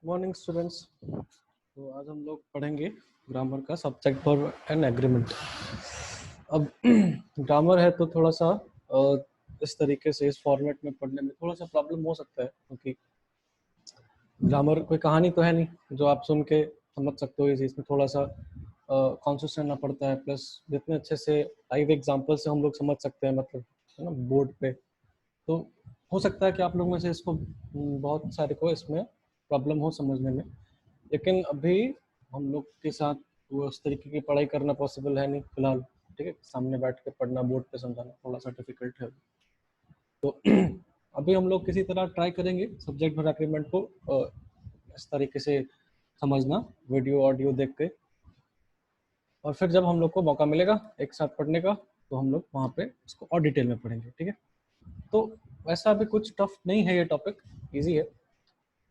Morning students. तो आज हम लोग पढ़ेंगे ग्रामर का सब्जेक्ट वर्ब एंड एग्रीमेंट। अब ग्रामर है तो थोड़ा सा इस तरीके से इस फॉर्मेट में पढ़ने में थोड़ा सा प्रॉब्लम हो सकता है, क्योंकि ग्रामर कोई कहानी तो है नहीं जो आप सुन के समझ सकते हो। इसमें थोड़ा सा कॉन्शियस रहना पड़ता है, प्लस जितने अच्छे से लाइव एग्जांपल से हम लोग समझ सकते हैं, मतलब है ना, बोर्ड पे। तो हो सकता है कि आप लोग में से इसको बहुत सारे को इसमें प्रॉब्लम हो समझने में, लेकिन अभी हम लोग के साथ वो उस तरीके की पढ़ाई करना पॉसिबल है नहीं फिलहाल। ठीक है, सामने बैठ के पढ़ना, बोर्ड पे समझाना थोड़ा सा डिफिकल्ट है। तो अभी हम लोग किसी तरह ट्राई करेंगे सब्जेक्ट वर्ब एग्रीमेंट को इस तरीके से समझना, वीडियो ऑडियो देख के, और फिर जब हम लोग को मौका मिलेगा एक साथ पढ़ने का तो हम लोग वहाँ पे इसको और डिटेल में पढ़ेंगे। ठीक है, तो वैसा अभी कुछ टफ नहीं है, ये टॉपिक इजी है।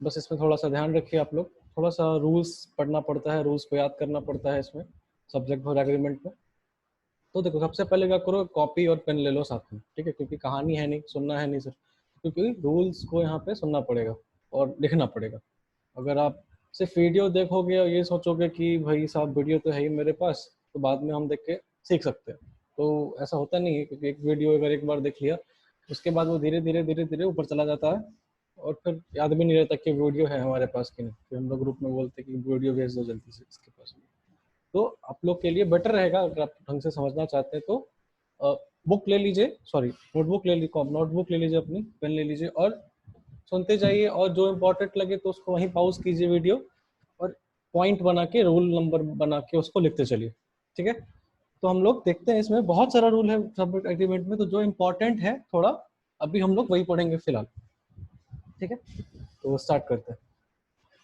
बस इसमें थोड़ा सा ध्यान रखिए आप लोग, थोड़ा सा रूल्स पढ़ना पड़ता है, रूल्स को याद करना पड़ता है इसमें सब्जेक्ट वर्ब एग्रीमेंट में। तो देखो, सबसे पहले क्या करो, कॉपी और पेन ले लो साथ में। ठीक है, क्योंकि कहानी है नहीं, सुनना है नहीं सिर्फ, क्योंकि रूल्स को यहाँ पे सुनना पड़ेगा और लिखना पड़ेगा। अगर आप सिर्फ वीडियो देखोगे और ये सोचोगे कि भाई साहब वीडियो तो है ही मेरे पास, तो बाद में हम देख के सीख सकते हैं, तो ऐसा होता नहीं है। क्योंकि एक वीडियो अगर एक बार देख लिया, उसके बाद वो धीरे धीरे धीरे धीरे ऊपर चला जाता है, और फिर याद भी नहीं रहता कि वीडियो है हमारे पास कि नहीं। फिर हम लोग ग्रुप में बोलते हैं कि वीडियो भेज दो जल्दी से इसके पास। तो आप लोग के लिए बेटर रहेगा, अगर आप ढंग से समझना चाहते हैं तो बुक ले लीजिए, सॉरी नोटबुक ले लीजिए, नोटबुक ले लीजिए, अपनी पेन ले लीजिए और सुनते जाइए, और जो इम्पोर्टेंट लगे तो उसको वहीं पॉज कीजिए वीडियो, और पॉइंट बना के, रूल नंबर बना के उसको लिखते चलिए। ठीक है, तो हम लोग देखते हैं, इसमें बहुत सारा रूल है सब्जेक्ट एग्रीमेंट में, तो जो इम्पोर्टेंट है थोड़ा अभी हम लोग वही पढ़ेंगे फिलहाल। ठीक है, तो स्टार्ट करते हैं।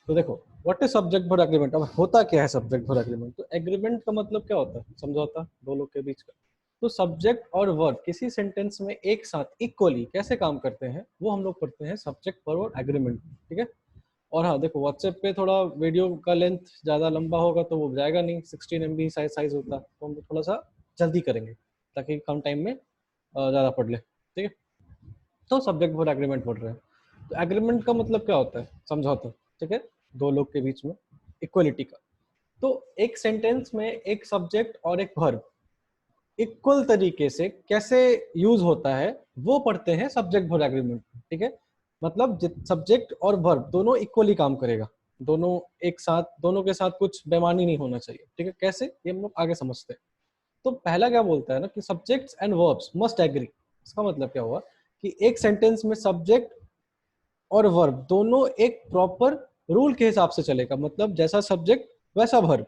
तो देखो, what is subject verb agreement. अब होता क्या है सब्जेक्ट वर्ब एग्रीमेंट? तो एग्रीमेंट का मतलब क्या होता है, समझौता दो लोग के बीच का। तो सब्जेक्ट और वर्ब किसी सेंटेंस में एक साथ इक्वली कैसे काम करते हैं, वो हम लोग पढ़ते हैं सब्जेक्ट वर्ब एग्रीमेंट। ठीक है, और हाँ देखो, व्हाट्सएप पे थोड़ा वीडियो का लेंथ ज़्यादा लंबा होगा तो वो जाएगा नहीं, 16 MB साइज होता है, तो हम थोड़ा सा जल्दी करेंगे ताकि कम टाइम में ज़्यादा पढ़ ले। ठीक है, तो सब्जेक्ट वर्ब एग्रीमेंट पढ़ रहे हैं। तो एग्रीमेंट का मतलब क्या होता है, समझौता। ठीक है, दो लोग के बीच में इक्वलिटी का। तो एक सेंटेंस में एक सब्जेक्ट और एक वर्ब इक्वल तरीके से कैसे यूज होता है, वो पढ़ते हैं सब्जेक्ट वर्ब एग्रीमेंट। ठीक है, मतलब सब्जेक्ट और वर्ब दोनों इक्वली काम करेगा, दोनों एक साथ, दोनों के साथ कुछ बेमानी नहीं होना चाहिए। ठीक है, कैसे, ये हम लोग आगे समझते हैं। तो पहला क्या बोलता है ना कि subjects and verbs must agree. इसका मतलब क्या हुआ कि एक सेंटेंस में सब्जेक्ट और वर्ब दोनों एक प्रॉपर रूल के हिसाब से चलेगा, मतलब जैसा सब्जेक्ट वैसा वर्ब।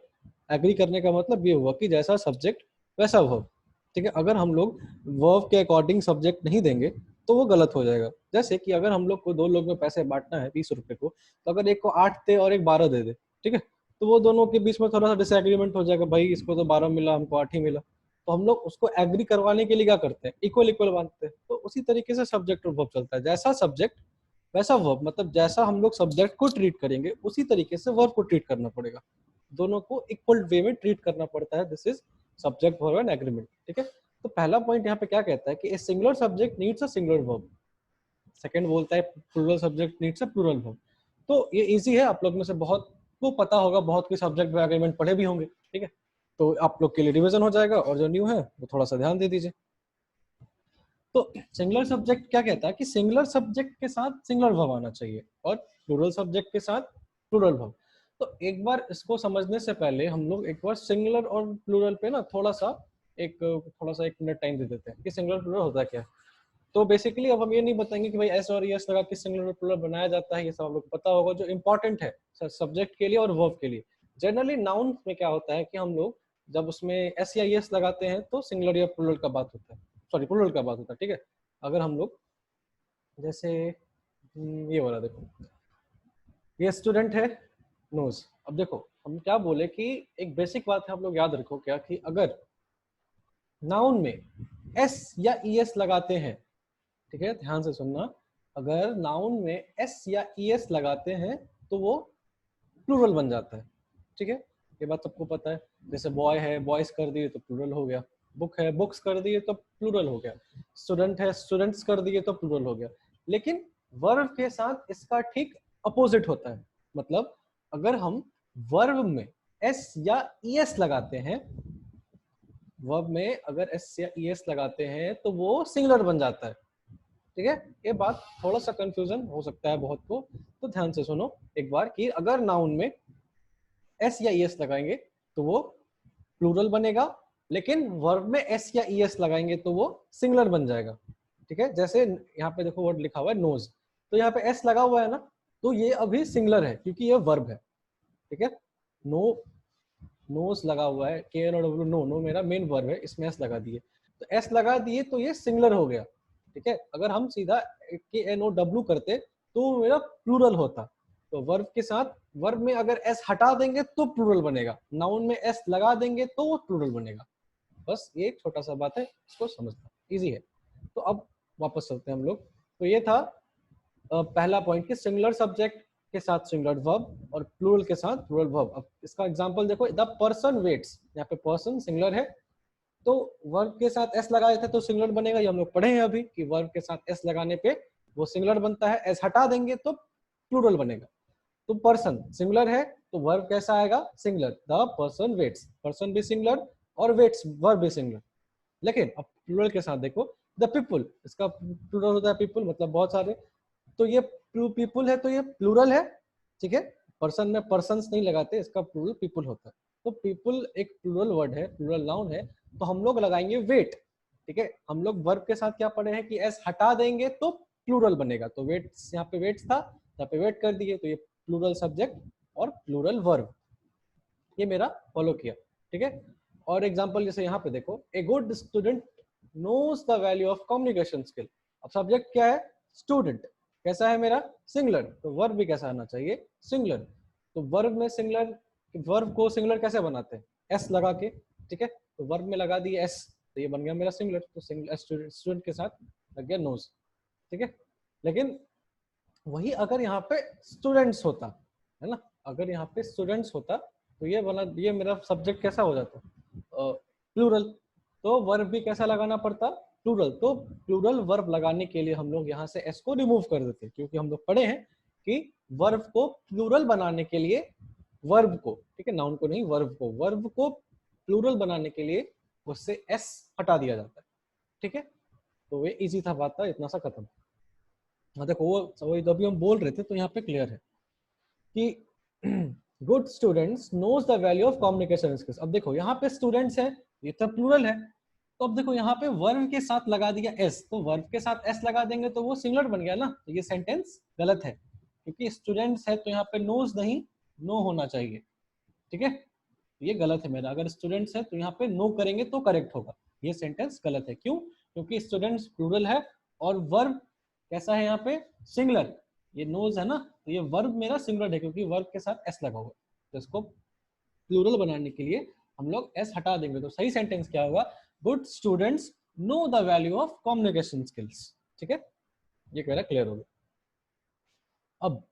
एग्री करने का मतलब ये हुआ कि जैसा सब्जेक्ट वैसा वर्ब। ठीक है, अगर हम लोग वर्ब के अकॉर्डिंग सब्जेक्ट नहीं देंगे तो वो गलत हो जाएगा। जैसे कि अगर हम लोग को दो लोग में पैसे बांटना है 20 रुपए को, तो अगर एक को 8 दे और एक 12 दे दे, ठीक है, तो वो दोनों के बीच में थोड़ा सा डिसएग्रीमेंट हो जाएगा, भाई इसको तो 12 मिला, हमको 8 ही मिला। तो हम लोग उसको एग्री करवाने के लिए क्या करते हैं, इक्वल इक्वल बांटते हैं। तो उसी तरीके से सब्जेक्ट और वर्ब चलता है, जैसा सब्जेक्ट वैसा वर्ब, मतलब जैसा हम लोग सब्जेक्ट को ट्रीट करेंगे उसी तरीके से वर्ब को ट्रीट करना पड़ेगा, दोनों को इक्वल वे में ट्रीट करना पड़ता है। This is subject verb and agreement. ठीक है, तो पहला पॉइंट यहाँ पे क्या कहता है कि a singular subject needs a singular verb. Second बोलता है plural subject needs a plural verb. तो ये इजी है, आप लोग में से बहुत को पता होगा, बहुत के सब्जेक्ट वर्ब एग्रीमेंट पढ़े भी होंगे। ठीक है, तो आप लोग के लिए रिवीजन हो जाएगा, और जो न्यू है वो थोड़ा सा ध्यान दे दीजिए। तो सिंगुलर सब्जेक्ट क्या कहता है कि सिंगुलर सब्जेक्ट के साथ सिंगुलर वर्ब आना चाहिए, और प्लूरल सब्जेक्ट के साथ प्लूरल वर्ब। तो एक बार इसको समझने से पहले हम लोग एक बार सिंगुलर और प्लूरल पे ना थोड़ा सा एक मिनट टाइम दे देते हैं कि सिंगुलर प्लूरल होता है क्या। तो बेसिकली अब हम ये नहीं बताएंगे कि भाई एस और एस लगा के सिंगुलर और प्लूरल बनाया जाता है, ये सब आप लोग को पता होगा। जो इंपॉर्टेंट है सब्जेक्ट के लिए और वर्ब के लिए, जनरली नाउन में क्या होता है कि हम लोग जब उसमें एस या एस लगाते हैं तो सिंगुलर या प्लूरल का बात होता है, सॉरी प्लूरल का बात होता है। ठीक है, अगर हम लोग जैसे ये वाला देखो, ये स्टूडेंट है नोज। अब देखो हम क्या बोले कि एक बेसिक बात है, आप लोग याद रखो क्या, कि अगर नाउन में एस या ई एस लगाते हैं, ठीक है ध्यान से सुनना, अगर नाउन में एस या ई एस लगाते हैं तो वो प्लूरल बन जाता है। ठीक है, ये बात सबको पता है। जैसे बॉय है, बॉयज कर दिए तो प्लूरल हो गया, बुक है, बुक्स कर दिए तो प्लूरल हो गया, स्टूडेंट है, स्टूडेंट्स कर दिए तो प्लूरल हो गया। लेकिन वर्ब के साथ इसका ठीक अपोजिट होता है। मतलब अगर हम वर्ब में एस या ईएस लगाते हैं, वर्ब में अगर एस या ईएस लगाते हैं तो वो सिंगुलर बन जाता है। ठीक है, ये बात थोड़ा सा कंफ्यूजन हो सकता है बहुत को, तो ध्यान से सुनो एक बार कि अगर नाउन में एस या ईएस लगाएंगे तो वो प्लूरल बनेगा, लेकिन वर्ब में एस या ईएस लगाएंगे तो वो सिंगुलर बन जाएगा। ठीक है, जैसे यहाँ पे देखो वर्ड लिखा हुआ है नोज, तो यहाँ पे एस लगा हुआ है ना, तो ये अभी सिंगुलर है क्योंकि ये वर्ब है। ठीक है, नो नोज लगा हुआ है, K N O W, no, no मेरा मेन वर्ब है, इसमें एस लगा दिए, तो एस लगा दिए तो ये सिंगुलर हो गया। ठीक है, अगर हम सीधा के एन ओ डब्ल्यू करते तो मेरा प्लूरल होता। तो वर्ब के साथ, वर्ब में अगर एस हटा देंगे तो प्लूरल बनेगा, नाउन में एस लगा देंगे तो वो प्लूरल बनेगा। बस ये एक छोटा सा बात है, इसको समझना इजी है। तो अब वापस चलते हैं हम लोग। तो ये था पहला पॉइंट कि सिंगुलर सब्जेक्ट के साथ सिंगुलर वर्ब और प्लूरल के साथ प्लूरल वर्ब। अब इसका एग्जांपल देखो, द पर्सन वेट्स, यहाँ पे पर्सन सिंगुलर है तो वर्ब के साथ एस लगाए थे तो सिंगुलर बनेगा, ये हम लोग पढ़े हैं अभी कि वर्ब के साथ एस लगाने पे वो सिंगुलर बनता है, एस हटा देंगे तो प्लूरल बनेगा। तो पर्सन सिंगुलर है तो वर्ब कैसा आएगा, singular, the person waits, person भी सिंगुलर और वेट्स वर्ब भी सिंगुलर। लेकिन अब प्लूरल के साथ देखो, द पीपल, इसका प्लूरल होता है पीपल, मतलब बहुत सारे, तो ये पीपल है तो ये प्लूरल है। ठीक है, पर्सन में पर्सन्स नहीं लगाते, इसका प्लूरल पीपल होता है। तो पीपल एक प्लूरल वर्ड है, प्लूरल नाउन है, तो हम लोग लगाएंगे वेट। ठीक है, हम लोग वर्ब के साथ क्या पढ़े हैं कि एस हटा देंगे तो प्लूरल बनेगा, तो वेट, यहाँ पे वेट्स था, यहाँ पे वेट कर दिए, तो ये प्लूरल सब्जेक्ट और प्लूरल वर्ब, ये मेरा फॉलो किया। ठीक है, और एग्जांपल जैसे यहाँ पे देखो, a good student knows the value of communication skill. अब सब्जेक्ट क्या है, स्टूडेंट, कैसा है मेरा, सिंगुलर, तो वर्ब भी कैसा आना चाहिए, सिंगुलर। तो वर्ब में सिंगुलर, वर्ब को सिंगुलर कैसे बनाते हैं, एस लगा के। ठीक है, तो वर्ब में लगा दिए एस तो ये बन गया मेरा सिंगुलर, तो सिंगुलर स्टूडेंट के साथ लग गया नोज। ठीक है, लेकिन वही अगर यहाँ पे स्टूडेंट्स होता है ना, अगर यहाँ पे स्टूडेंट्स होता तो ये बना, ये मेरा सब्जेक्ट कैसा हो जाता, प्लूरल, तो वर्ब भी कैसा लगाना पड़ता, प्लूरल। तो प्लूरल वर्ब लगाने के लिए हम लोग यहाँ से एस को रिमूव कर देते, क्योंकि हम लोग पढ़े हैं कि वर्ब को प्लूरल बनाने के लिए, वर्ब को, ठीक है, नाउन को नहीं, वर्ब को प्लूरल बनाने के लिए उससे एस हटा दिया जाता है। ठीक है, तो ये इजी था, बात था, इतना सा खत्म। हाँ देखो, वो अभी हम बोल रहे थे तो यहाँ पे क्लियर है कि good students knows the value of communication skills. अब देखो यहाँ पे स्टूडेंट्स है, ये तो प्लूरल है, तो अब देखो यहाँ पे वर्ब के साथ लगा दिया एस, तो वर्ब के साथ एस लगा देंगे तो वो सिंगुलर बन गया ना, तो ये सेंटेंस गलत है, क्योंकि स्टूडेंट्स है तो यहाँ पे नोज नहीं, नो होना चाहिए। ठीक है, ये गलत है मेरा, अगर स्टूडेंट्स है तो यहाँ पे नो करेंगे तो करेक्ट होगा, ये सेंटेंस गलत है। क्यों, क्योंकि स्टूडेंट्स प्लूरल है और वर्ब कैसा है यहाँ पे, सिंगुलर, ये नोज है ना, तो ये वर्ब मेरा सिंगुलर है क्योंकि वर्ब के साथ एस लगा हुआ है, तो इसको प्लूरल बनाने के लिए हम लोग एस हटा देंगे, तो सही सेंटेंस क्या होगा, good students know the value of communication skills. ठीक है, ये कह रहा क्लियर हो गया। अब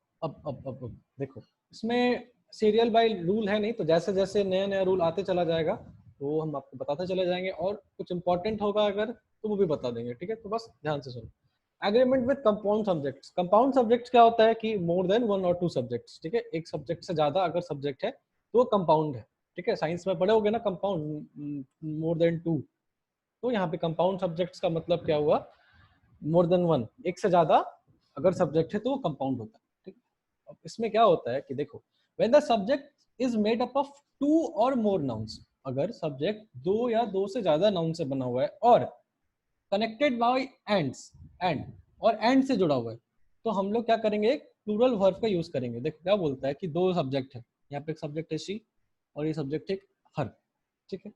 देखो, इसमें सीरियल बाय रूल है नहीं, तो जैसे जैसे नया नया रूल आते चला जाएगा तो हम आपको बताते चले जाएंगे, और कुछ इंपॉर्टेंट होगा अगर तो वो भी बता देंगे। ठीक है, तो बस ध्यान से सुनो। Agreement with compound subjects. Compound subjects क्या होता है कि मोर देन वन और टू सब्जेक्ट्स। ठीक है, एक सब्जेक्ट से ज्यादा अगर सब्जेक्ट है तो वो कंपाउंड है। ठीक है, साइंस में पढ़े होगे ना कंपाउंड, मोर देन टू, तो यहाँ पे कंपाउंड सब्जेक्ट्स का मतलब क्या हुआ, मोर देन वन, एक से ज्यादा अगर सब्जेक्ट है तो वो कंपाउंड होता है। ठीक, अब इसमें क्या होता है कि देखो, when the subject is made up of two or more nouns, अगर सब्जेक्ट दो या दो से ज्यादा नाउन से बना हुआ है और कनेक्टेड बाय एंड्स, एंड और एंड से जुड़ा हुआ है, तो हम लोग क्या करेंगे, एक प्लूरल वर्ब का यूज करेंगे। देखो क्या बोलता है कि दो सब्जेक्ट है, यहाँ पे एक सब्जेक्ट है शी और ये सब्जेक्ट है हर। ठीक है,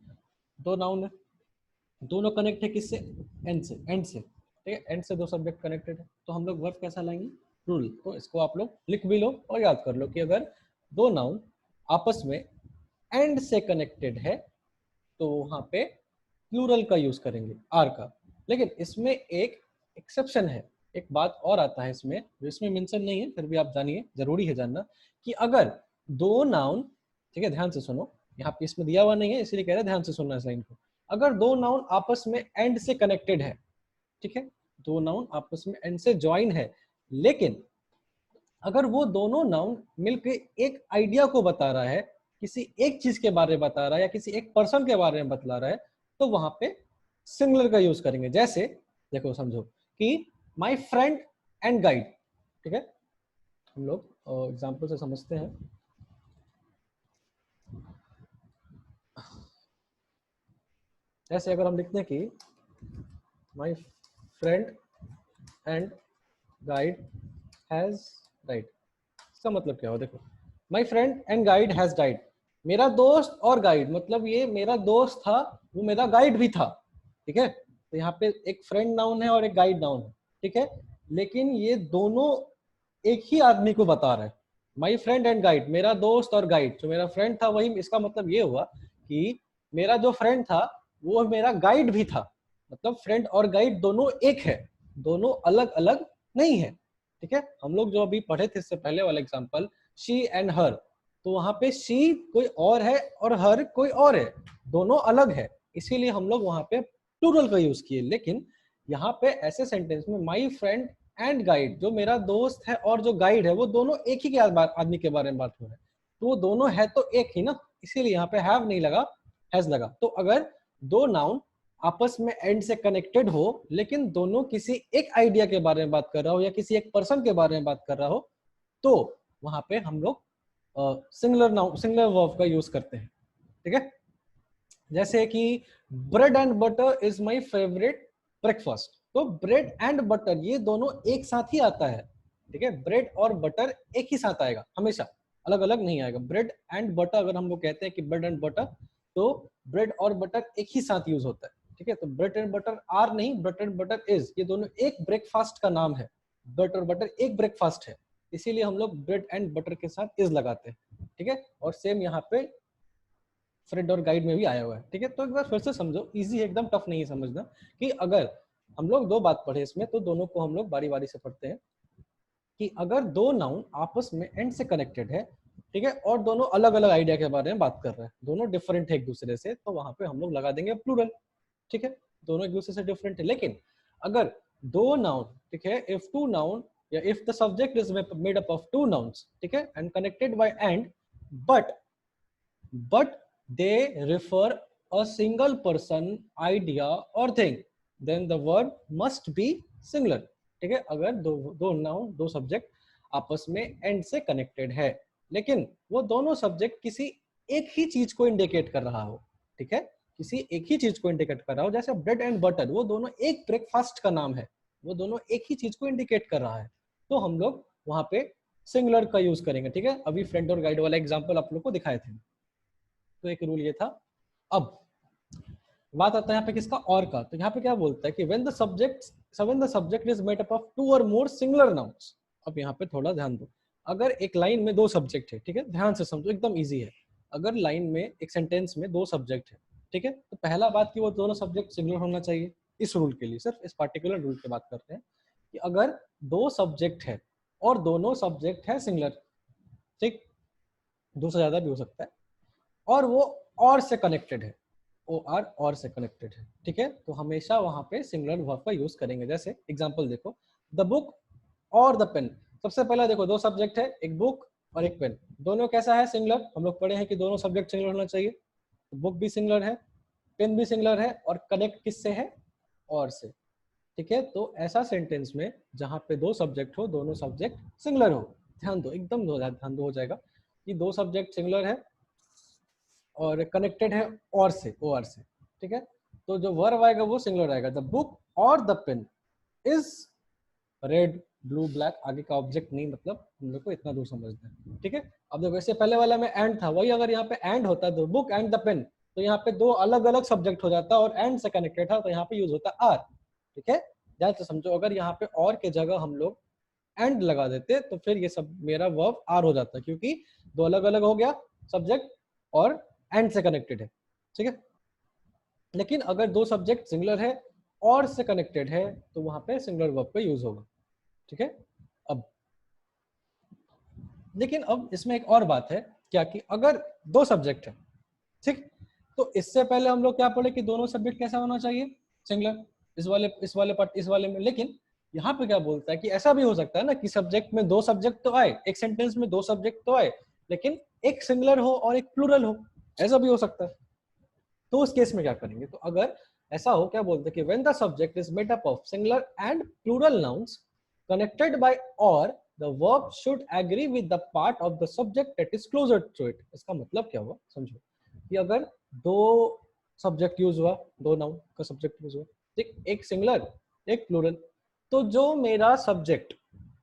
दो नाउन है, दोनों कनेक्ट है किससे, एंड से, एंड से। ठीक है, एंड से दो सब्जेक्ट कनेक्टेड है, तो हम लोग वर्ब कैसा लाएंगे, प्लूरल। तो इसको आप लोग लिख भी लो और याद कर लो कि अगर दो नाउन आपस में एंड से कनेक्टेड है तो वहां पे प्लूरल का यूज करेंगे, आर का। लेकिन इसमें एक एक्सेप्शन है, एक बात और आता है इसमें जो इसमें मेंशन नहीं है, फिर भी आप जानिए, जरूरी है जानना, कि अगर दो नाउन, ठीक है ध्यान से सुनो, यहाँ पे इसमें दिया हुआ नहीं है इसलिए कह रहे हैं ध्यान से सुनना इस लाइन को, अगर दो नाउन आपस में एंड से कनेक्टेड है, ठीक है, दो नाउन आपस में एंड से ज्वाइन है, लेकिन अगर वो दोनों नाउन मिलके एक आइडिया को बता रहा है, किसी एक चीज के बारे में बता रहा है या किसी एक पर्सन के बारे में बतला रहा है, तो वहां पे सिंगुलर का यूज करेंगे। जैसे देखो समझो कि माई फ्रेंड एंड गाइड, ठीक है, हम लोग एग्जाम्पल से समझते हैं। जैसे अगर हम लिखते हैं कि my friend and guide has died, इसका मतलब क्या हो, देखो my friend and guide has died, मेरा दोस्त और गाइड, मतलब ये मेरा दोस्त था, वो मेरा गाइड भी था, ठीक है। तो यहाँ पे एक फ्रेंड नाउन है और एक गाइड नाउन है, ठीक है, लेकिन ये दोनों एक ही आदमी को बता रहे हैं। माई फ्रेंड एंड गाइड, मेरा दोस्त और गाइड, जो मेरा फ्रेंड था वही, इसका मतलब ये हुआ कि मेरा जो फ्रेंड था वो मेरा गाइड भी था, मतलब फ्रेंड और गाइड दोनों एक है, दोनों अलग अलग नहीं है, ठीक है। हम लोग जो अभी पढ़े थे इससे पहले वाला एग्जांपल शी एंड हर, तो वहां पे शी कोई और है और हर कोई और है, दोनों अलग है, इसीलिए हम लोग वहां पे प्लूरल का यूज किए। लेकिन यहाँ पे ऐसे सेंटेंस में माई फ्रेंड एंड गाइड, जो मेरा दोस्त है और जो गाइड है वो दोनों एक ही के आदमी के बारे में बात हो रहा है, तो वो दोनों है तो एक ही ना, इसीलिए यहाँ पे हैव नहीं लगा, हैज लगा। तो अगर दो नाउन आपस में एंड से कनेक्टेड हो लेकिन दोनों किसी एक आइडिया के बारे में बात कर रहा हो या किसी एक पर्सन के बारे में बात कर रहा हो, तो वहां पे हम लोग सिंगुलर नाउन सिंगुलर वर्ब का यूज करते हैं, ठीक है। जैसे कि bread and butter is my favourite breakfast, तो ब्रेड एंड बटर ये दोनों एक साथ ही आता है, ठीक है, ब्रेड और बटर एक ही साथ आएगा, हमेशा अलग अलग नहीं आएगा। ब्रेड एंड बटर अगर हम लोग कहते हैं कि ब्रेड एंड बटर, तो ब्रेड और बटर एक ही साथ यूज होता है, ठीक है। तो ब्रेड एंड बटर आर नहीं, ब्रेड एंड बटर इज, ये दोनों एक ब्रेकफास्ट का नाम है, ब्रेड और बटर एक ब्रेकफास्ट है, इसीलिए हम लोग ब्रेड एंड बटर के साथ इज लगाते हैं, ठीक है। और सेम यहाँ पे फ्रेंड और गाइड में भी आया हुआ है, ठीक है। तो एक बार फिर से समझो, इजी है, एकदम टफ नहीं है समझना, कि अगर हम लोग दो बात पढ़े इसमें, तो दोनों को हम लोग बारी बारी से पढ़ते हैं कि अगर दो नाउन आपस में एंड से कनेक्टेड है, ठीक है, और दोनों अलग अलग आइडिया के बारे में बात कर रहे हैं, दोनों डिफरेंट है एक दूसरे से, तो वहां पे हम लोग लगा देंगे प्लूरल, ठीक है, दोनों एक दूसरे से डिफरेंट है। लेकिन अगर दो नाउन, ठीक है, इफ टू नाउन या if the subject is made up of two nouns, ठीक है, and connected by and, but they refer a single person, idea or thing, then the word must be singular, ठीक है। अगर दो noun दो subject आपस में एंड से कनेक्टेड है लेकिन वो दोनों सब्जेक्ट किसी एक ही चीज को इंडिकेट कर रहा हो, ठीक है, किसी एक ही चीज को इंडिकेट कर रहा हो, जैसे ब्रेड एंड बटर, वो दोनों एक ब्रेकफास्ट का नाम है, वो दोनों एक ही चीज को इंडिकेट कर रहा है, तो हम लोग वहां पे सिंगुलर का यूज करेंगे, ठीक है। अभी फ्रेंड और गाइड वाला एग्जांपल आप लोग को दिखाए थे, तो एक रूल ये था। अब बात आता है यहाँ पे किसका, और का, तो यहाँ पे क्या बोलता है कि when the subject is made up of two or more singular nouns। अब यहाँ पे थोड़ा ध्यान दो, अगर एक लाइन में दो सब्जेक्ट है, ठीक है, ध्यान से समझो, एकदम इजी है। अगर लाइन में एक सेंटेंस में दो सब्जेक्ट है, ठीक है, तो पहला बात कि वो दोनों सब्जेक्ट सिंगुलर होना चाहिए। इस रूल के लिए, सिर्फ इस पार्टिकुलर रूल की बात करते हैं कि अगर दो सब्जेक्ट है और दोनों सब्जेक्ट है सिंगुलर, ठीक, दो से ज्यादा भी हो सकता है, और वो और से कनेक्टेड है, ओ आर और से कनेक्टेड है, ठीक है, तो हमेशा वहां पे सिंगुलर वर्ब का यूज करेंगे। जैसे एग्जांपल देखो, द बुक और द पेन, सबसे पहला देखो दो सब्जेक्ट है, एक बुक और एक पेन, दोनों कैसा है, सिंगुलर, हम लोग पढ़े हैं कि दोनों सब्जेक्ट सिंगुलर होना चाहिए, तो बुक भी सिंगुलर है, पेन भी सिंगुलर है, और कनेक्ट किससे है, और से, ठीक है। तो ऐसा सेंटेंस में जहां पे दो सब्जेक्ट हो, दोनों सब्जेक्ट सिंगुलर हो, ध्यान दो, एकदम ध्यान दो, हो जाएगा कि दो सब्जेक्ट सिंगुलर है और कनेक्टेड है और से, ओ आर से, ठीक है, तो जो वर्ब आएगा वो सिंगुलर आएगा। द बुक और the pen is red blue black, आगे का ऑब्जेक्ट नहीं, मतलब हम लोग को इतना दूर समझना है, ठीक है। अब देखो इससे पहले वाला में एंड था, वही अगर यहाँ पे एंड होता the book and the pen, तो यहाँ पे दो अलग अलग सब्जेक्ट हो जाता, और एंड से कनेक्टेड था तो यहाँ पे यूज होता आर, ठीक है, ध्यान से समझो। अगर यहाँ पे और के जगह हम लोग एंड लगा देते तो फिर ये सब मेरा वर्ब आर हो जाता, क्योंकि दो अलग अलग हो गया सब्जेक्ट और एंड से कनेक्टेड है, ठीक है। लेकिन अगर दो सब्जेक्ट सिंगुलर है और से कनेक्टेड है तो वहां पे सिंगुलर वर्ब का यूज होगा, ठीक है। अब लेकिन अब इसमें एक और बात है, क्या कि अगर दो सब्जेक्ट है, ठीक, तो इससे पहले हम लोग क्या पढ़े कि दोनों सब्जेक्ट कैसा होना चाहिए, सिंगुलर, इस वाले पार्ट, इस वाले में। लेकिन यहाँ पे क्या बोलता है कि ऐसा भी हो सकता है ना कि सब्जेक्ट में दो सब्जेक्ट तो आए, एक सेंटेंस में दो सब्जेक्ट तो आए, लेकिन एक सिंगुलर हो और एक प्लूरल हो, ऐसा भी हो सकता है। तो उस केस में क्या करेंगे, तो अगर ऐसा हो, क्या बोलते हैं कि when the subject is made up of singular and plural nouns connected by or the verb should agree with the part of the subject that is closer to it. इसका मतलब क्या हुआ, समझो कि अगर दो सब्जेक्ट यूज हुआ, दो नाउन का सब्जेक्ट यूज हुआ, ठीक, एक सिंगुलर एक प्लूरल, तो जो मेरा सब्जेक्ट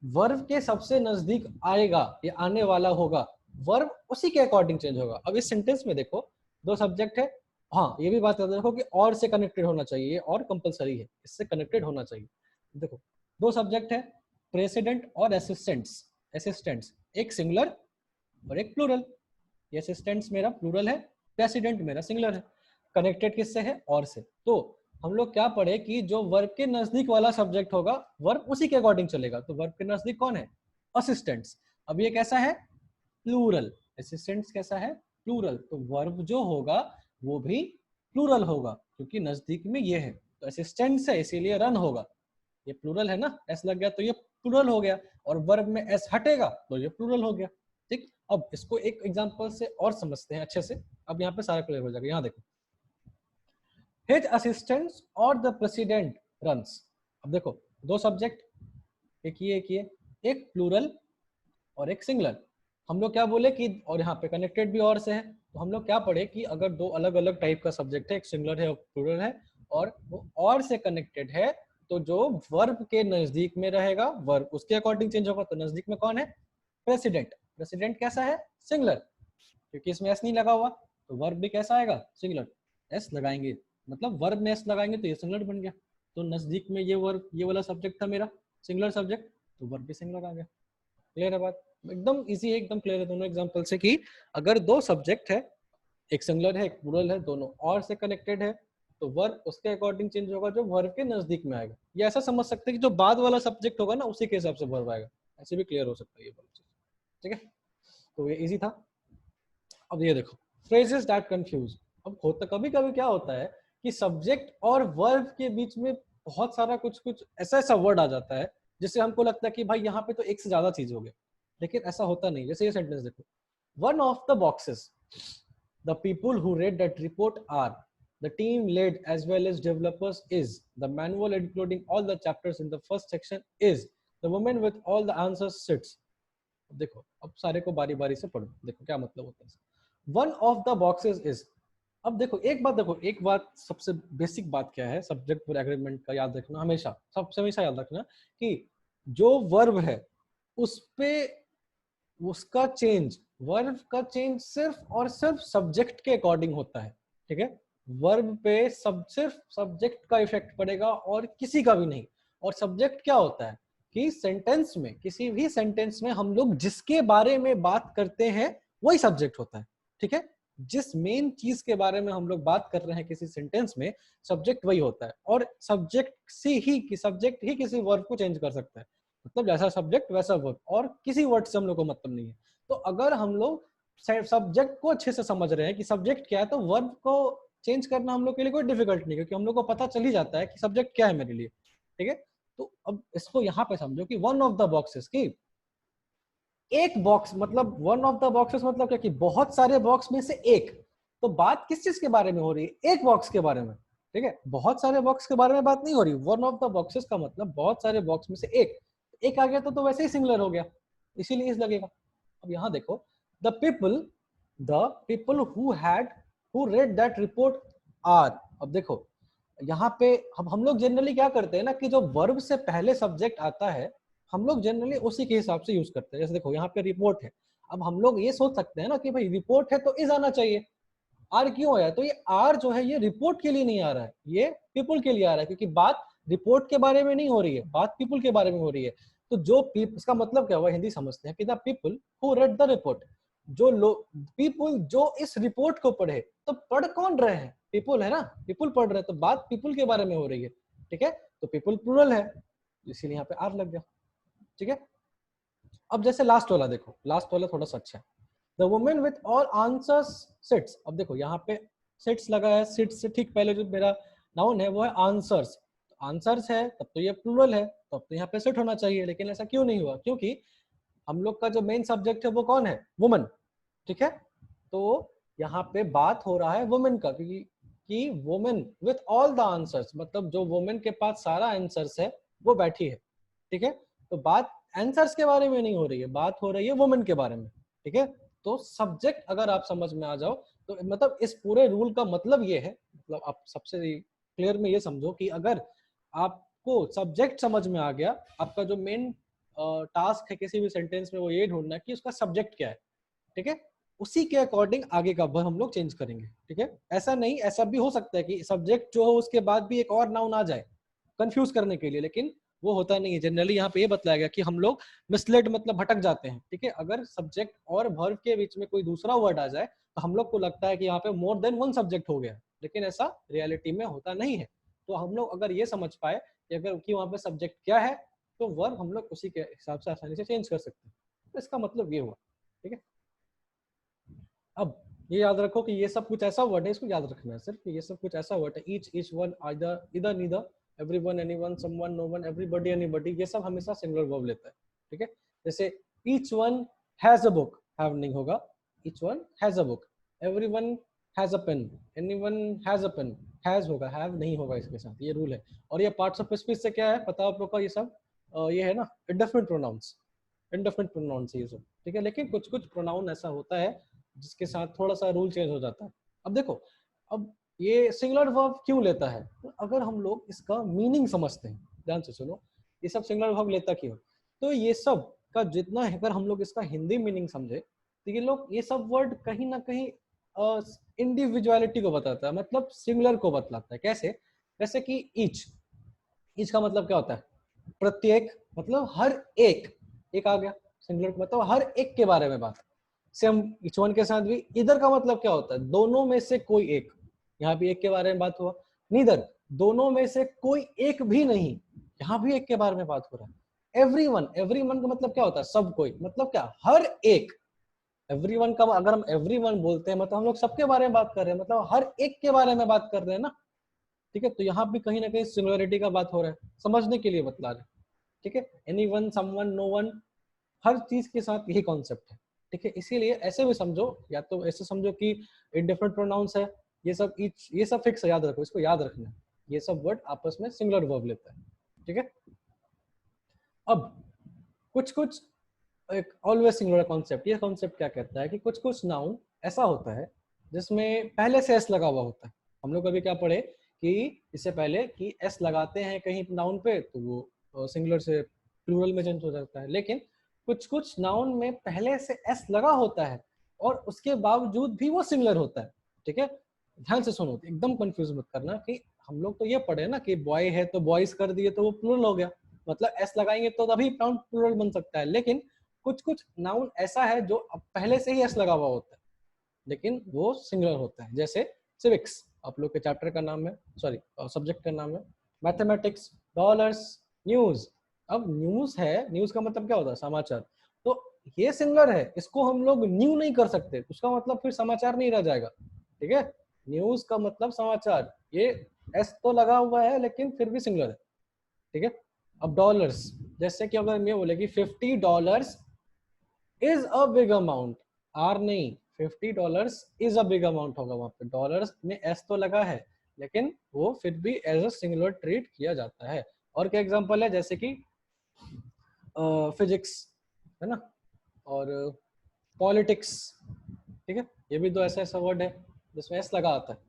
वर्ब के सबसे नजदीक आएगा या आने वाला होगा, वर्ब उसी के अकॉर्डिंग चेंज होगा। अब इस सेंटेंस में देखो, दो सब्जेक्ट है, हाँ ये भी बात याद रखो कि और से कनेक्टेड होना चाहिए, और कंपलसरी है, इससे कनेक्टेड होना चाहिए। देखो दो सब्जेक्ट है, प्रेसिडेंट और असिस्टेंट्स, असिस्टेंट्स एक सिंगुलर और एक प्लूरल, ये असिस्टेंट्स मेरा प्लूरल है, प्रेसिडेंट मेरा सिंगुलर है, कनेक्टेड किससे है, और से। तो हम लोग क्या पढ़े कि जो वर्ब के नजदीक वाला सब्जेक्ट होगा वर्ब उसी के अकॉर्डिंग चलेगा। तो वर्ब के नजदीक कौन है, असिस्टेंट्स। अब ये कैसा है, प्लूरल, असिस्टेंट्स कैसा है, प्लूरल, तो वर्ब जो होगा वो भी प्लूरल होगा क्योंकि नजदीक में ये है। तो असिस्टेंट्स है इसीलिए रन होगा, ये प्लूरल है ना, एस लग गया तो ये प्लूरल हो गया, और वर्ब में एस हटेगा तो ये प्लूरल हो गया। ठीक, अब इसको एक एग्जांपल से और समझते हैं अच्छे से। अब यहाँ पे सारा क्लियर हो जाएगा। यहाँ देखो, हिज असिस्टेंट्स और द प्रेसिडेंट रन्स। अब देखो दो सब्जेक्ट, एक ये एक प्लूरल और एक सिंगुलर। हम लोग क्या बोले कि, और यहाँ पे कनेक्टेड भी और से है, तो हम लोग क्या पढ़े कि अगर दो अलग अलग टाइप का सब्जेक्ट है, एक सिंगुलर है और प्लूरल है, और वो और से कनेक्टेड है, तो जो वर्ब के नजदीक में रहेगा वर्ब उसके अकॉर्डिंग चेंज होगा। तो नजदीक में कौन है, प्रेसिडेंट। प्रेसिडेंट कैसा है, सिंगुलर, क्योंकि इसमें एस नहीं लगा हुआ, तो वर्ब भी कैसा आएगा, सिंगुलर। एस लगाएंगे मतलब वर्ब में एस लगाएंगे तो ये सिंगुलर बन गया। तो नजदीक में ये वर्ब, ये वाला सब्जेक्ट था मेरा सिंगुलर सब्जेक्ट, तो वर्ब भी सिंगुलर आ गया। क्लियर है बात, एकदम इजी है, एकदम क्लियर है दोनों एग्जांपल से कि अगर दो सब्जेक्ट है, एक सिंगुलर है एक प्लूरल है, दोनों और से कनेक्टेड है, तो वर्ब उसके अकॉर्डिंग चेंज होगा जो वर्ब के नजदीक में आएगा। ये ऐसा समझ सकते हैं कि जो बाद वाला सब्जेक्ट होगा ना उसी के हिसाब से वर्ब आएगा, ऐसे भी क्लियर हो सकता है ये बात। ठीक है, तो ये इजी था। अब ये देखो, फ्रेजेस दैट कंफ्यूज। अब होता कभी कभी क्या होता है कि सब्जेक्ट और वर्ब के बीच में बहुत सारा कुछ कुछ ऐसा ऐसा वर्ड आ जाता है जिससे हमको लगता है कि भाई यहाँ पे तो एक से ज्यादा चीज हो गया, लेकिन ऐसा होता नहीं। जैसे ये सेंटेंस देखो, one of the boxes the people who read that report are the team lead as well as developers is the manual including all the chapters in the first section is the women with all the answers sits. देखो अब सारे को बारी बारी से पढ़ो, देखो क्या मतलब होता है। One of the boxes is, अब देखो एक बात, देखो एक बात सबसे बेसिक बात क्या है सब्जेक्ट वर्ब एग्रीमेंट का, याद रखना हमेशा, सबसे हमेशा याद रखना कि जो वर्ब है उस पे उसका चेंज, वर्ब का चेंज सिर्फ और सिर्फ सब्जेक्ट के अकॉर्डिंग होता है। ठीक है, वर्ब पे सब सिर्फ सब्जेक्ट का इफेक्ट पड़ेगा और किसी का भी नहीं। और सब्जेक्ट क्या होता है कि सेंटेंस में, किसी भी सेंटेंस में हम लोग जिसके बारे में बात करते हैं वही सब्जेक्ट होता है। ठीक है, जिस मेन चीज के बारे में हम लोग बात कर रहे हैं किसी सेंटेंस में, सब्जेक्ट वही होता है। और सब्जेक्ट से ही सब्जेक्ट ही किसी वर्ब को चेंज कर सकता है, मतलब जैसा सब्जेक्ट वैसा वर्ब, और किसी वर्ड से हम लोग को मतलब नहीं है। तो अगर हम लोग सब्जेक्ट को अच्छे से समझ रहे हैं कि सब्जेक्ट क्या है, तो वर्ब को चेंज करना हम लोग के लिए कोई डिफिकल्ट नहीं, क्योंकि हम लोग को पता चल ही जाता है कि सब्जेक्ट क्या है मेरे लिए। ठीक है, तो अब इसको यहाँ पे समझो कि वन ऑफ द बॉक्सेस की, एक बॉक्स मतलब वन ऑफ द बॉक्सेस मतलब क्या कि बहुत सारे बॉक्स में से एक। तो बात किस चीज के बारे में हो रही है, एक बॉक्स के बारे में। ठीक है, बहुत सारे बॉक्स के बारे में बात नहीं हो रही, वन ऑफ द बॉक्सेस का मतलब बहुत सारे बॉक्स में से एक। एक आ गया तो वैसे ही सिंगुलर हो गया, इसीलिए इस लगेगा। अब यहाँ देखो, the people who read that report are. अब देखो यहाँ पे हम लोग जनरली क्या करते हैं ना कि जो वर्ब से पहले सब्जेक्ट आता है हम लोग जनरली उसी के हिसाब से यूज करते हैं। जैसे देखो यहाँ पे रिपोर्ट है, अब हम लोग ये सोच सकते हैं ना कि भाई रिपोर्ट है तो इज आना चाहिए, आर क्यों आया, तो ये आर जो है ये रिपोर्ट के लिए नहीं आ रहा है, ये पीपल के लिए आ रहा है, क्योंकि बात रिपोर्ट के बारे में नहीं हो रही है, बात पीपल के बारे में हो रही है। तो जो इसका मतलब क्या हुआ, हिंदी समझते हैं कि the people who read the report, जो लोग पीपल जो इस रिपोर्ट को पढ़े, तो पढ़ कौन रहे हैं, पीपल है ना, पीपल पढ़ रहे हैं, तो बात पीपल के बारे में हो रही है। ठीक है, तो पीपल प्लूरल है इसीलिए यहाँ पे आर लग गया। ठीक है, अब जैसे लास्ट वाला देखो, लास्ट वाला थोड़ा सा अच्छा है, the women with all answers sits. अब देखो यहाँ पे सिट्स लगा है, सिट्स से ठीक पहले जो मेरा नाउन है वो है आंसर्स। आंसर्स है तब तो ये प्लूरल है, तब तो यहाँ पे सेट होना चाहिए, लेकिन ऐसा क्यों नहीं हुआ? क्योंकि हम लोग का जो मेन सब्जेक्ट है वो कौन है? वुमन। ठीक है, तो यहाँ पे बात हो रहा है वुमेन का, क्योंकि कि women with all the answers, मतलब जो वुमेन के पास सारा आंसर्स है वो बैठी है। ठीक है, तो बात आंसर्स के बारे में नहीं हो रही है, बात हो रही है वुमेन के बारे में। ठीक है, तो सब्जेक्ट अगर आप समझ में आ जाओ तो मतलब इस पूरे रूल का मतलब ये है, मतलब आप सबसे क्लियर में ये समझो कि अगर आपको सब्जेक्ट समझ में आ गया, आपका जो मेन टास्क है किसी भी सेंटेंस में वो ये ढूंढना कि उसका सब्जेक्ट क्या है। ठीक है, उसी के अकॉर्डिंग आगे का वर्ब हम लोग चेंज करेंगे। ठीक है, ऐसा नहीं, ऐसा भी हो सकता है कि सब्जेक्ट जो हो उसके बाद भी एक और नाउन आ जाए कंफ्यूज करने के लिए, लेकिन वो होता नहीं है। जनरली यहाँ पे ये बताया गया कि हम लोग मिसलेड मतलब भटक जाते हैं। ठीक है, अगर सब्जेक्ट और वर्ब के बीच में कोई दूसरा वर्ड आ जाए तो हम लोग को लगता है कि यहाँ पे मोर देन वन सब्जेक्ट हो गया, लेकिन ऐसा रियलिटी में होता नहीं है। तो हम लोग अगर ये समझ पाए कि अगर कि वहाँ पे सब्जेक्ट क्या है तो वर्ब हम लोग उसी के हिसाब से आसानी से चेंज कर सकते हैं। तो इसका मतलब ये हुआ। ठीक है, अब ये याद रखो कि ये सब कुछ ऐसा वर्ड है, इसको याद रखना है सिर्फ, ये सब कुछ ऐसा वर्ड है, ईच वन, आइदर, इधर, neither, everyone, anyone, someone, known, everybody, anybody, ये सब हमेशा सिंगुलर वर्ब लेता है। ठीक है, जैसे each one has a book, have नहीं होगा, each one has a book, everyone has a pen, anyone has a pen, has होगा, हैव नहीं होगा इसके साथ, ये रूल है। और ये पार्ट्स ऑफ स्पीच से क्या है पता है आप लोग का? ये सब ये है ना इंडेफिनिट प्रोनाउंस, इंडेफिनिट प्रोनाउंस ये सब। ठीक है, लेकिन कुछ कुछ प्रोनाउन ऐसा होता है जिसके साथ थोड़ा सा रूल चेंज हो जाता है। अब देखो, अब ये सिंगुलर वर्ब क्यों लेता है? तो अगर हम लोग इसका मीनिंग समझते हैं, ध्यान से सुनो, ये सब सिंगुलर वर्ब लेता क्यों? तो ये सब का जितना है, अगर हम लोग इसका हिंदी मीनिंग समझे तो ये लोग ये सब वर्ड कहीं ना कहीं इंडिविजुअलिटी को बताता है, मतलब सिंगुलर को बतलाता है। कैसे? जैसे कि ईच का मतलब क्या होता है? प्रत्येक, मतलब हर एक आ गया, सिंगुलर मतलब हर एक के बारे में बात। सेम ईच वन के साथ भी इधर का मतलब क्या होता है? दोनों में से कोई एक, यहाँ भी एक के बारे में बात हुआ। नीदर, दोनों में से कोई एक भी नहीं, यहाँ भी एक के बारे में बात हो रहा है। एवरीवन, एवरीवन का मतलब क्या होता है? सब कोई, मतलब क्या? हर एक। एवरीवन का अगर हम एवरीवन बोलते हैं मतलब हम लोग सबके बारे में बात कर रहे हैं, मतलब हर एक के बारे में बात कर रहे हैं ना। ठीक है, तो यहाँ भी कहीं ना कहीं सिंगुलरिटी का बात हो रहा है, समझने के लिए बतला रहे हैं। ठीक है, एनीवन, समवन, नोवन, हर चीज के साथ यही कॉन्सेप्ट है। ठीक है, इसीलिए ऐसे भी समझो, या तो ऐसे समझो कि इंडिफरेंट प्रोनाउंस है, ये सब ये सब फिक्स याद रखो, इसको याद रखना है, ये सब वर्ड आपस में सिंगुलर वर्ब लेता है। ठीक है, अब कुछ कुछ एक ऑलवेज सिंगुलर कॉन्सेप्ट, ये कॉन्सेप्ट क्या कहता है कि कुछ कुछ नाउन ऐसा होता है जिसमें पहले से एस लगा हुआ होता है। हम लोग अभी क्या पढ़े कि इससे पहले कि एस लगाते हैं कहीं नाउन पे तो वो सिंगुलर से प्लूरल में चेंज हो जाता है, लेकिन कुछ कुछ नाउन में पहले से एस लगा होता है और उसके बावजूद भी वो सिंगुलर होता है। ठीक है, ध्यान से सुनो, एकदम कंफ्यूज मत करना कि हम लोग तो ये पढ़े ना कि बॉय है तो बॉयज कर दिए तो वो प्लूरल हो गया, मतलब एस लगाएंगे तो तभी नाउन प्लूरल बन सकता है। लेकिन कुछ कुछ नाउन ऐसा है जो पहले से ही एस लगा हुआ होता है लेकिन वो सिंगुलर होता है। जैसे सिविक्स, आप लोग के चैप्टर का नाम है, सॉरी सब्जेक्ट का नाम है। Mathematics, dollars, news. अब न्यूज है, न्यूज का मतलब क्या होता है? समाचार। तो ये सिंगुलर है, इसको हम लोग न्यू नहीं कर सकते, उसका मतलब फिर समाचार नहीं रह जाएगा। ठीक है, न्यूज का मतलब समाचार, ये एस तो लगा हुआ है लेकिन फिर भी सिंगुलर है। ठीक है, अब डॉलर्स, जैसे कि अगर मैं बोले कि $50 is a big amount, are नहीं, $50 इज अ बिग अमाउंट होगा, वहां पे डॉलर्स में एस तो लगा है लेकिन वो फिर भी एज अ सिंगुलर ट्रीट किया जाता है। और क्या एग्जांपल है? जैसे कि फिजिक्स है ना, और पॉलिटिक्स। ठीक है, ये भी दो ऐसा ऐसा वर्ड है जिसमें एस लगा आता है।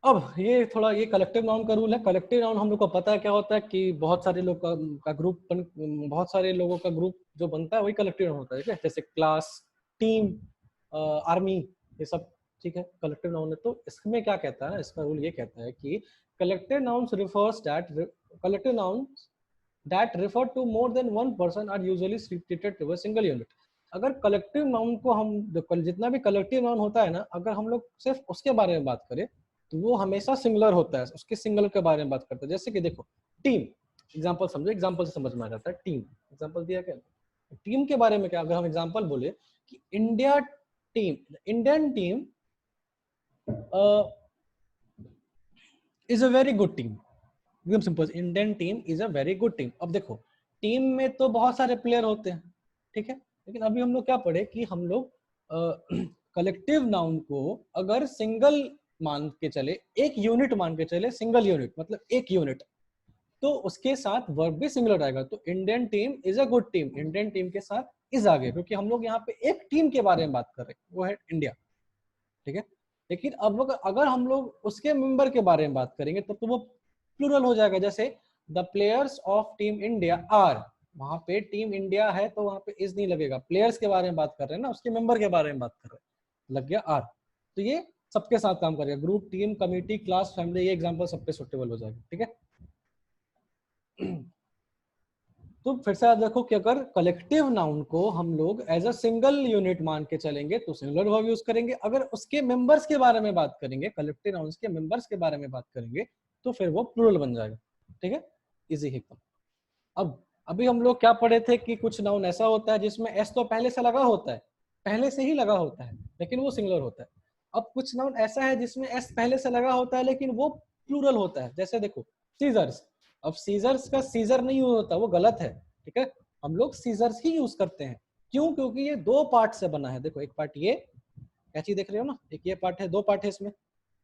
अब ये थोड़ा ये कलेक्टिव नाउन का रूल है। कलेक्टिव नाउन हम लोग को पता है क्या होता है कि बहुत सारे लोग का ग्रुप बहुत सारे लोगों का ग्रुप जो बनता है वही कलेक्टिव नाउन होता है। ठीक है, जैसे क्लास, टीम, आर्मी, ये सब। ठीक है, कलेक्टिव नाउन है। तो इसमें क्या कहता है ना, इसका रूल ये कहता है कि collective nouns refers that collective nouns that refer to more than one person are usually treated to a single unit। अगर कलेक्टिव नाउन को हम जितना भी कलेक्टिव नाउन होता है ना, अगर हम लोग सिर्फ उसके बारे में बात करें तो वो हमेशा सिंगुलर होता है, उसके सिंगुलर के बारे में बात करते हैं। जैसे कि देखो, टीम, एग्जांपल समझो, एग्जांपल से समझ में आ जाता है। टीम, एग्जांपल दिया क्या? टीम के बारे में क्या, अगर हम एग्जांपल बोले कि India team, Indian team is a very good team, एकदम simple, Indian team is a very good team. अब देखो टीम में तो बहुत सारे प्लेयर होते हैं, ठीक है, लेकिन अभी हम लोग क्या पढ़े कि हम लोग कलेक्टिव नाउन को अगर सिंगल मान के चले, एक यूनिट मान के चले, सिंगल यूनिट मतलब एक यूनिट, तो उसके साथ वर्ब भी सिंगुलर आएगा। तो Indian team is a good team, Indian team के साथ इज आगे, क्योंकि हम लोग यहाँ पे एक टीम के बारे में बात कर रहे हैं, वो है इंडिया, ठीक है। लेकिन अब अगर हम लोग उसके मेंबर के बारे में बात करेंगे तो वो प्लूरल हो जाएगा। जैसे the players of team India are, वहां पे टीम इंडिया है तो वहां पे इज नहीं लगेगा, प्लेयर्स के बारे में बात कर रहे हैं ना, उसके मेंबर के बारे में बात कर रहे हैं, लग गया आर। तो ये सबके साथ काम करेगा, group, team, committee, class, family, ये एग्जांपल सब पे सुटेबल हो जाएगा, ठीक है। तो फिर से आप देखो कि अगर कलेक्टिव नाउन को हम लोग एज अ सिंगल यूनिट मान के चलेंगे तो सिंगुलर वर्ब यूज करेंगे, अगर उसके मेंबर्स के बारे में बात करेंगे, कलेक्टिव नाउन्स के मेंबर्स के बारे में बात करेंगे तो फिर वो प्लूरल बन जाएगा, ठीक है, इजी एकदम। अब अभी हम लोग क्या पढ़े थे कि कुछ नाउन ऐसा होता है जिसमें एस तो पहले से लगा होता है, पहले से ही लगा होता है, लेकिन वो सिंगुलर होता है। अब कुछ नाउन ऐसा है जिसमें एस पहले से लगा होता है लेकिन वो प्लूरल होता है, जैसे देखो सीजर्स। अब सीजर्स का सीजर नहीं होता, वो गलत है, ठीक है, हम लोग सीजर्स ही यूज करते हैं। क्यों? क्योंकि ये दो पार्ट से बना है, देखो एक पार्ट ये क्या चीज देख रहे हो ना, एक ये पार्ट है, दो पार्ट है इसमें,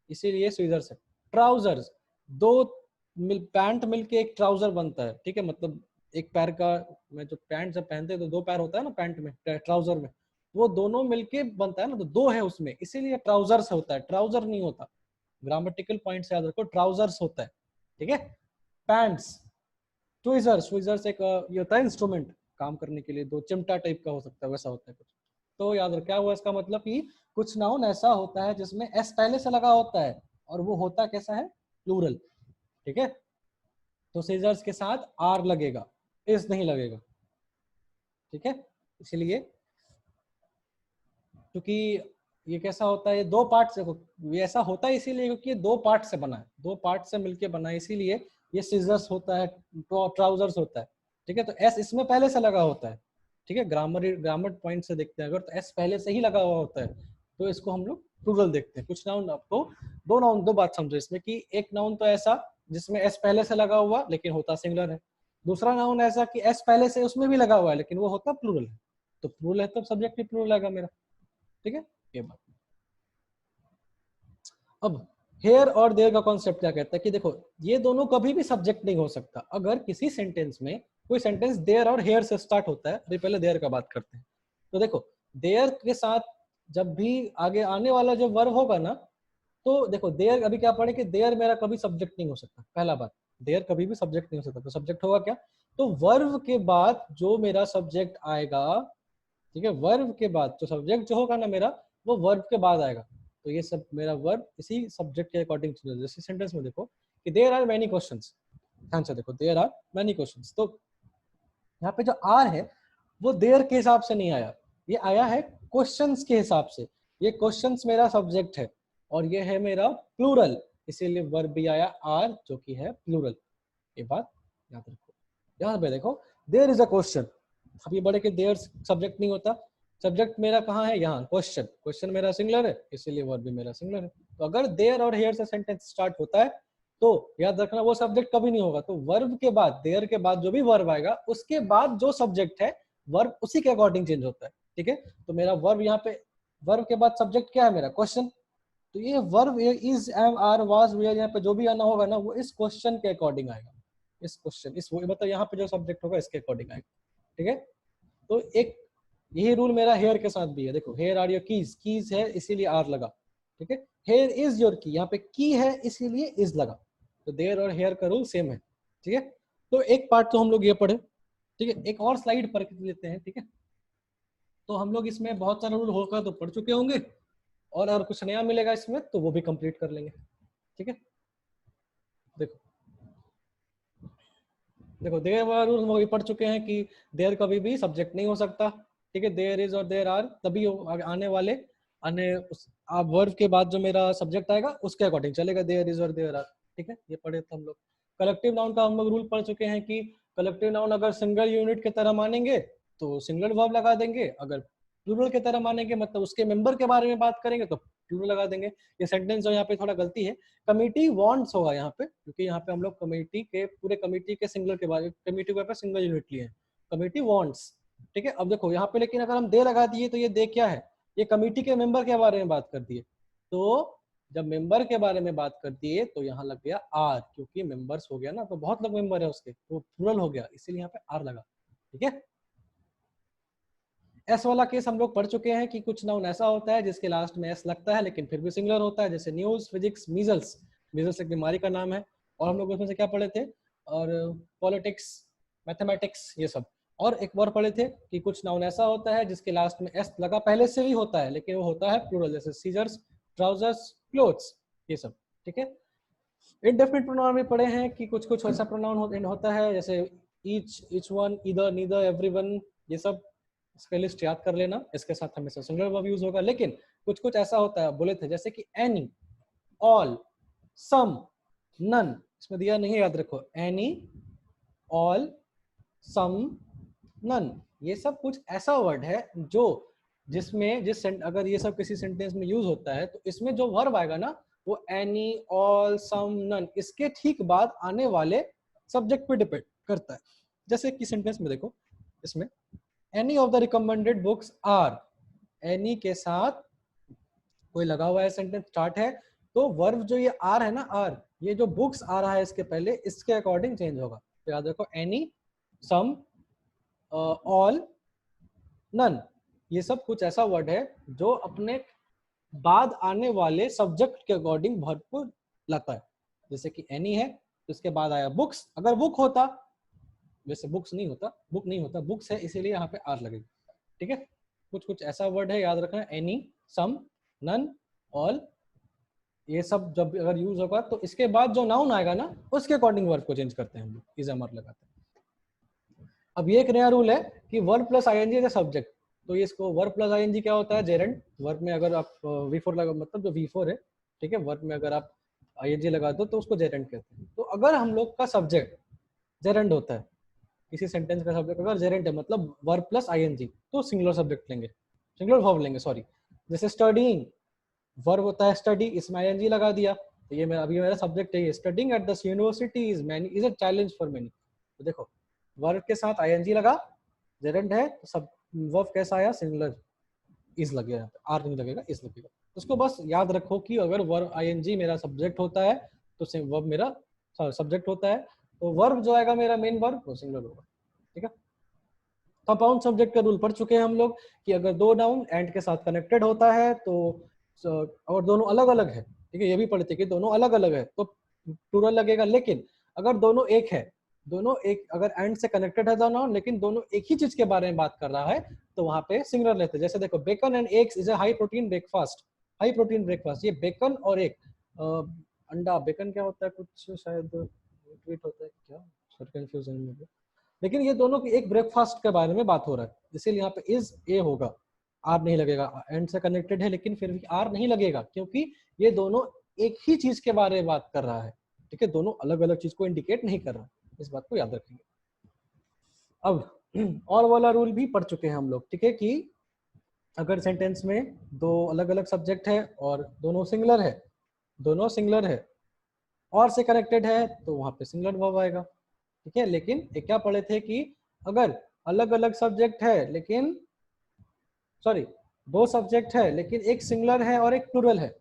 इसीलिए सीजर्स है। ट्राउजर्स, दो पैंट मिलके एक ट्राउजर बनता है, ठीक है, मतलब एक पैर का, मैं जो पैंट जब पहनते हैं तो दो पैर होता है ना पैंट में, ट्राउजर में, वो दोनों मिलके बनता है ना, तो दो है उसमें, इसीलिए ट्राउजर्स होता है, ट्राउजर नहीं होता। ग्रामेटिकल पॉइंट से याद रखो, ट्राउजर्स होता है, ठीक है। पैंट्स, ट्विजर्स, ट्विजर्स एक ये होता है इंस्ट्रूमेंट काम करने के लिए, दो चिमटा टाइप का हो सकता है, वैसा होता है कुछ। तो याद रखो क्या हुआ इसका मतलब कि कुछ नाउन ऐसा होता है जिसमें एस पहले से लगा होता है और वो होता कैसा है, प्लूरल, ठीक है। तो सीजर्स के साथ आर लगेगा, इस नहीं लगेगा, ठीक है। इसलिए क्योंकि ये कैसा होता है, ये दो पार्ट से, ये ऐसा होता है इसीलिए क्योंकि ये दो पार्ट से बना है, दो पार्ट से मिलके बना है, इसीलिए ये सीजर्स होता है, ट्राउजर्स होता है, ठीक है। तो एस इसमें पहले से लगा होता है, ठीक है, ग्रामर पॉइंट से देखते हैं अगर, तो एस पहले से ही लगा हुआ होता है, तो इसको हम लोग प्लूरल देखते हैं। कुछ नाउन, आपको दो नाउन, दो बात समझो इसमें कि एक नाउन तो ऐसा जिसमें एस पहले से लगा हुआ लेकिन होता सिंगुलर है, दूसरा नाउन ऐसा कि एस पहले से उसमें भी लगा हुआ है लेकिन वो होता प्लूरल है। तो प्लूरल है तो सब्जेक्ट भी प्लूरल आएगा मेरा, ठीक है, ये बात। अब हेयर और देयर का कॉन्सेप्ट क्या कहता है कि देखो ये दोनों कभी भी सब्जेक्ट नहीं हो सकता। अगर किसी सेंटेंस में कोई सेंटेंस देयर और हेयर से स्टार्ट होता है, अभी पहले देयर का बात करते हैं, तो देखो देयर के साथ जब भी आगे आने वाला जो वर्ब होगा ना, तो देखो देयर, अभी क्या पढ़े कि देयर मेरा कभी सब्जेक्ट नहीं हो सकता, पहला बात, देयर कभी भी सब्जेक्ट नहीं हो सकता, तो सब्जेक्ट होगा क्या, तो वर्ब के बाद जो मेरा सब्जेक्ट आएगा, ठीक है, वर्ब के बाद जो सब्जेक्ट जो होगा ना मेरा, वो वर्ब के बाद आएगा, तो ये सब मेरा वर्ब इसी सब्जेक्ट के अकॉर्डिंग चलेगा। जैसे सेंटेंस में देखो कि देयर आर मेनी क्वेश्चंस, ध्यान से देखो देयर आर मेनी क्वेश्चंस, तो यहाँ पे जो आर है वो देयर के हिसाब से नहीं आया, ये आया है क्वेश्चंस के हिसाब से, ये क्वेश्चंस मेरा सब्जेक्ट है और ये है मेरा प्लूरल, इसीलिए वर्ब भी आया आर जो कि है प्लूरल, ये बात याद रखो। यहाँ पे देखो देयर इज अ क्वेश्चन, अब ये बड़े के देयर सब्जेक्ट नहीं होता, सब्जेक्ट मेरा कहाँ है, यहाँ क्वेश्चन, क्वेश्चन मेरा सिंगुलर है इसीलिए वर्ब भी मेरा सिंगुलर है। तो अगर देयर और हेयर से सेंटेंस स्टार्ट होता है तो याद रखना वो सब्जेक्ट कभी नहीं होगा, तो वर्ब के बाद, देयर के बाद जो भी वर्ब आएगा उसके बाद जो सब्जेक्ट है वर्ब उसी के अकॉर्डिंग चेंज होता है, ठीक है। तो मेरा वर्ब यहाँ पे, वर्ब के बाद सब्जेक्ट क्या है मेरा, क्वेश्चन, तो ये verb is, am, are, was, were, यहाँ पे जो भी आना होगा ना वो इस क्वेश्चन के अकॉर्डिंग आएगा, इस क्वेश्चन, इस मतलब यहाँ पे जो सब्जेक्ट होगा इसके अकॉर्डिंग आएगा, ठीक है। तो एक यही रूल मेरा हेयर के साथ भी है, देखो here are your keys, keys है इसीलिए आर लगा, ठीक है। हेयर इज योर की, यहाँ पे की है इसीलिए इज लगा, तो देयर और हेयर का रूल सेम है, ठीक है। तो एक पार्ट तो हम लोग ये पढ़े, ठीक है, एक और स्लाइड पढ़ लेते हैं, ठीक है। तो हम लोग इसमें बहुत सारे रूल होगा तो पढ़ चुके होंगे, और अगर कुछ नया मिलेगा इसमें तो वो भी कंप्लीट कर लेंगे, ठीक है। देखो देखो देयर वाला रूल हम पढ़ चुके हैं कि देयर कभी भी सब्जेक्ट नहीं हो सकता, ठीक है, देयर इज और देयर आर तभी आने वाले, आने उस आप वर्ब के बाद जो मेरा सब्जेक्ट आएगा उसके अकॉर्डिंग चलेगा, देयर इज और देयर आर, ठीक है, ये पढ़े थे हम लोग। कलेक्टिव नाउन का हम लोग रूल पढ़ चुके हैं कि कलेक्टिव नाउन अगर सिंगल यूनिट की तरह मानेंगे तो सिंगल वर्ब लगा देंगे, अगर प्लूरल की तरह मानेंगे मतलब उसके मेंबर के बारे में बात करेंगे तो प्लूरल लगा देंगे। ये सेंटेंस जो यहाँ पे थोड़ा गलती है, कमिटी वांट्स होगा यहाँ पे, क्योंकि यहाँ पे हम लोग कमेटी के पूरे कमेटी के सिंगुलर के बारे, कमेटी के ऊपर सिंगल यूनिट लिए हैं, कमेटी वांट्स। ठीक है, अब देखो यहाँ पे लेकिन अगर हम दे लगा दिए तो ये दे क्या है, ये कमेटी के मेंबर के बारे में बात कर दिए। तो जब मेंबर के बारे में बात कर दिए तो यहाँ लग गया आर, क्योंकि मेंबर्स हो गया ना, तो बहुत लोग मेंबर है उसके, तो प्लूरल हो गया, इसीलिए यहाँ पे आर लगा। ठीक है, एस वाला केस हम लोग पढ़ चुके हैं कि कुछ नाउन ऐसा होता है जिसके लास्ट में एस लगता है लेकिन फिर भी सिंगुलर होता है, जैसे न्यूज, फिजिक्स, मीजल्स। मीजल्स एक बीमारी का नाम है, और हम लोग उसमें से क्या पढ़े थे, और पॉलिटिक्स, मैथमेटिक्स, ये सब। और एक बार पढ़े थे कि कुछ नाउन ऐसा होता है जिसके लास्ट में एस लगा पहले से भी होता है लेकिन वो होता है प्लूरल, जैसे सीजर्स, ट्राउजर्स, क्लोथ्स, ये सब। ठीक है, इनडेफिनिट प्रोनाउन भी पढ़े हैं कि कुछ कुछ ऐसा प्रोनाउन होता है जैसे each one, either, neither, everyone, ये सब। इसका लिस्ट याद कर लेना, इसके साथ हमेशा सिंगुलर वर्ब यूज होगा। लेकिन कुछ कुछ ऐसा होता है, बोले थे जैसे कि एनी, ऑल, सम, नन, इसमें दिया नहीं, याद रखो, एनी, ऑल, सम, नन, ये सब कुछ ऐसा वर्ड है जो जिसमें अगर ये सब किसी सेंटेंस में यूज होता है तो इसमें जो वर्ब आएगा ना वो एनी, ऑल, सम, नन, इसके ठीक बाद आने वाले सब्जेक्ट पे डिपेंड करता है। जैसे कि सेंटेंस में देखो, इसमें any of the recommended books are, any के साथ कोई लगा हुआ है, सेंटेंस स्टार्ट है, तो वर्ब जो ये आर है ना, आर, ये जो बुक्स आ रहा है इसके पहले, इसके अकॉर्डिंग चेंज होगा। तो याद रखो, एनी, सम, ऑल, नन, ये सब कुछ ऐसा वर्ड है जो अपने बाद आने वाले सब्जेक्ट के अकॉर्डिंग वर्ब को लाता है। जैसे कि एनी है तो इसके बाद आया बुक्स, अगर बुक होता, वैसे बुक्स नहीं होता, बुक नहीं होता, बुक्स है, इसीलिए यहाँ पे आर लगेगा। ठीक है, कुछ कुछ ऐसा वर्ड है, याद रखना, एनी, सम, नन, ऑल, ये सब जब अगर यूज होगा तो इसके बाद जो नाउन आएगा ना उसके अकॉर्डिंग वर्ब को चेंज करते हैं हम लोग, इज एमर लगाते हैं। अब ये एक नया रूल है कि verb plus ING as subject, तो ये इसको वर्ब प्लस आईएनजी क्या होता है, जेरेंड। वर्ब में अगर आप V4 लगा, मतलब जो V4 है, ठीक है, वर्ब में अगर आप आईएनजी लगा दो तो उसको जेरेंड कहते हैं। तो अगर हम लोग का सब्जेक्ट जेरेंड होता है, किसी सेंटेंस का सब्जेक्ट अगर जेरेंड है, मतलब वर्ब प्लस आईएनजी, तो सिंगुलर सब्जेक्ट लेंगे, सिंगुलर वर्ब लेंगे, सॉरी। जैसे स्टडीइंग, वर्ब होता है स्टडी, इसमें आईएनजी लगा दिया, तो ये मेरा अभी मेरा सब्जेक्ट है, studying at this university is a challenge for many. तो देखो, वर्ब के साथ आईएनजी लगा, जेरेंड है, तो सब वर्ब कैसा आया, सिंगुलर, इज लगेगा, यहाँ पे आर नहीं लगेगा, इज लगेगा। उसको बस याद रखो कि अगर वर्ब आईएनजी मेरा सब्जेक्ट होता है तो वर्ब मेरा सब्जेक्ट होता है, तो वर्ब जो आएगा मेरा मेन वर्ब वो सिंगुलर होगा। ठीक है, कंपाउंड सब्जेक्ट का रूल पढ़ चुके हैं हम लोग कि अगर दो नाउन एंड के साथ कनेक्टेड होता है तो, और दोनों अलग अलग है, ठीक है, ये भी पढ़े थे कि दोनों अलग अलग है तो प्लूरल लगेगा। लेकिन अगर दोनों एक है, दोनों एक, अगर एंड से कनेक्टेड है दोनों लेकिन दोनों एक ही चीज के बारे में बात कर रहा है तो वहां पे सिंगुलर लेते हैं। जैसे देखो, bacon and eggs is a high protein breakfast, high protein breakfast, ये बेकन और एक अंडा, बेकन क्या होता है, कुछ शायद ट्वीट होता है क्या, सर कंफ्यूजन में, लेकिन ये दोनों की एक ब्रेकफास्ट के बारे में बात हो रहा है, इसीलिए यहाँ पे इज ए होगा, आर नहीं लगेगा। एंड से कनेक्टेड है लेकिन फिर भी आर नहीं लगेगा, क्योंकि ये दोनों एक ही चीज के बारे में बात कर रहा है। ठीक है, दोनों अलग अलग चीज को इंडिकेट नहीं कर रहा, इस बात को याद रखेंगे। अब और वाला रूल भी पढ़ चुके हैं हम लोग, ठीक है, कि अगर सेंटेंस में दो अलग अलग सब्जेक्ट है और दोनों सिंगुलर है, दोनों सिंगुलर है और से कनेक्टेड है तो वहां पे सिंगुलर वर्ब आएगा। ठीक है, लेकिन एक क्या पढ़े थे कि अगर अलग अलग सब्जेक्ट है लेकिन, सॉरी, दो सब्जेक्ट है लेकिन एक सिंगुलर है और एक प्लूरल है,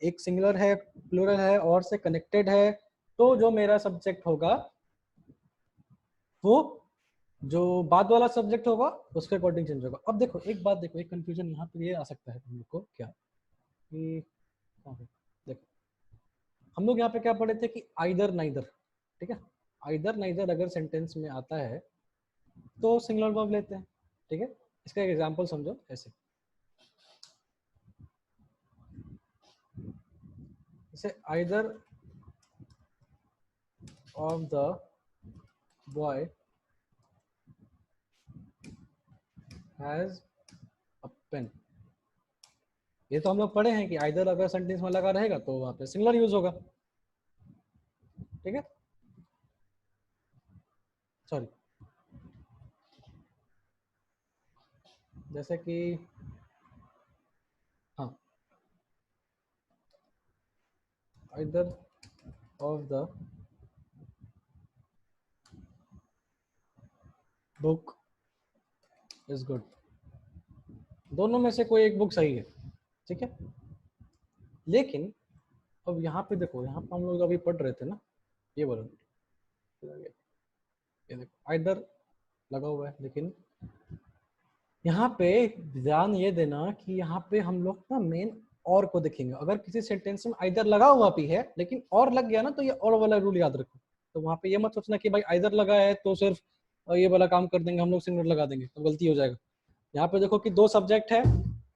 एक सिंगुलर है, प्लूरल है और से कनेक्टेड है, तो जो मेरा सब्जेक्ट होगा वो जो बाद वाला सब्जेक्ट होगा उसके अकॉर्डिंग चेंज होगा। अब देखो एक बात, देखो एक कंफ्यूजन यहाँ पे ये आ सकता है तुम लोग को, क्या कि देखो हम लोग यहाँ पे क्या पढ़े थे कि आइदर नाइदर, ठीक है, आइदर नाइदर अगर सेंटेंस में आता है तो सिंगुलर वर्ब लेते हैं। ठीक है, इसका एक एग्जांपल समझो, ऐसे जैसे either of the boy has a pen, ये तो हम लोग पढ़े हैं कि आइदर अगर सेंटेंस में लगा रहेगा तो वहां पे सिंगुलर यूज होगा। ठीक है, सॉरी, जैसे कि हाँ, either of the book is good, दोनों में से कोई एक बुक सही है, ठीक है। लेकिन अब यहाँ पे देखो, यहाँ पे हम लोग अभी पढ़ रहे थे ना, ये बोलो, ये देखो आइदर लगा हुआ है, लेकिन यहाँ पे ध्यान ये देना कि यहाँ पे हम लोग ना मेन और को देखेंगे। अगर किसी सेंटेंस में आइदर लगा हुआ भी है लेकिन और लग गया ना, तो ये और वाला रूल याद रखो। तो वहाँ पे ये मत सोचना कि भाई आइदर लगा है तो सिर्फ ये वाला काम कर देंगे हम लोग, सिंगुलर लगा देंगे तो गलती हो जाएगा। यहाँ पे देखो कि दो सब्जेक्ट है,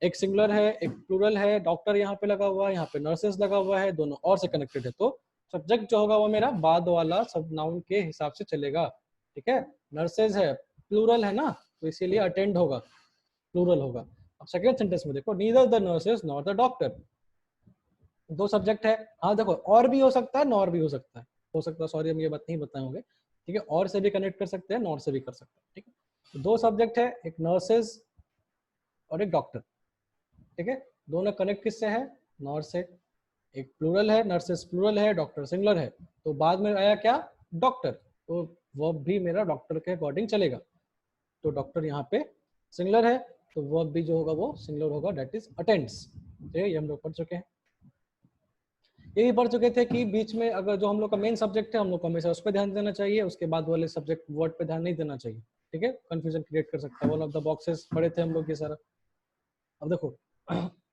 एक सिंगुलर है एक प्लूरल है, डॉक्टर यहाँ पे लगा हुआ है, यहाँ पे नर्सेस लगा हुआ है, दोनों और से कनेक्टेड है, तो सब्जेक्ट जो होगा वो मेरा बाद वाला सब नाउन के हिसाब से चलेगा, ठीक है। नर्सेज है, प्लूरल है ना, तो इसीलिए अटेंड होगा, प्लूरल होगा। अब सेकंड सेंटेंस में देखो, neither the nurses not the doctor, दो सब्जेक्ट है। हाँ देखो, और भी हो सकता है, नॉर भी हो सकता है, सॉरी हम ये बात नहीं बताए होंगे, ठीक है। और से भी कनेक्ट कर सकते हैं, नॉर से भी कर सकते हैं, ठीक है। तो दो सब्जेक्ट है, एक नर्सेज और एक डॉक्टर, ठीक है। दोनों कनेक्ट किससे है, नॉर से। एक प्लूरल है, नर्सेस प्लूरल है, डॉक्टर सिंगुलर है, तो बाद में आया क्या, डॉक्टर, तो वर्ब भी मेरा डॉक्टर के अकॉर्डिंग चलेगा। तो डॉक्टर यहाँ पे सिंगुलर है, तो वर्ब भी जो होगा वो सिंगुलर होगा, दैट इज अटेंड्स। ये हम लोग पढ़ चुके हैं। ये भी पढ़ चुके थे कि बीच में अगर जो हम लोग का मेन सब्जेक्ट है, हम लोग को हमेशा उस पर ध्यान देना चाहिए, उसके बाद वाले सब्जेक्ट वर्ड पे ध्यान नहीं देना चाहिए, ठीक है। कंफ्यूजन क्रिएट कर सकता है। वन ऑफ द बॉक्सेस पढ़े थे हम लोग ये सारा। अब देखो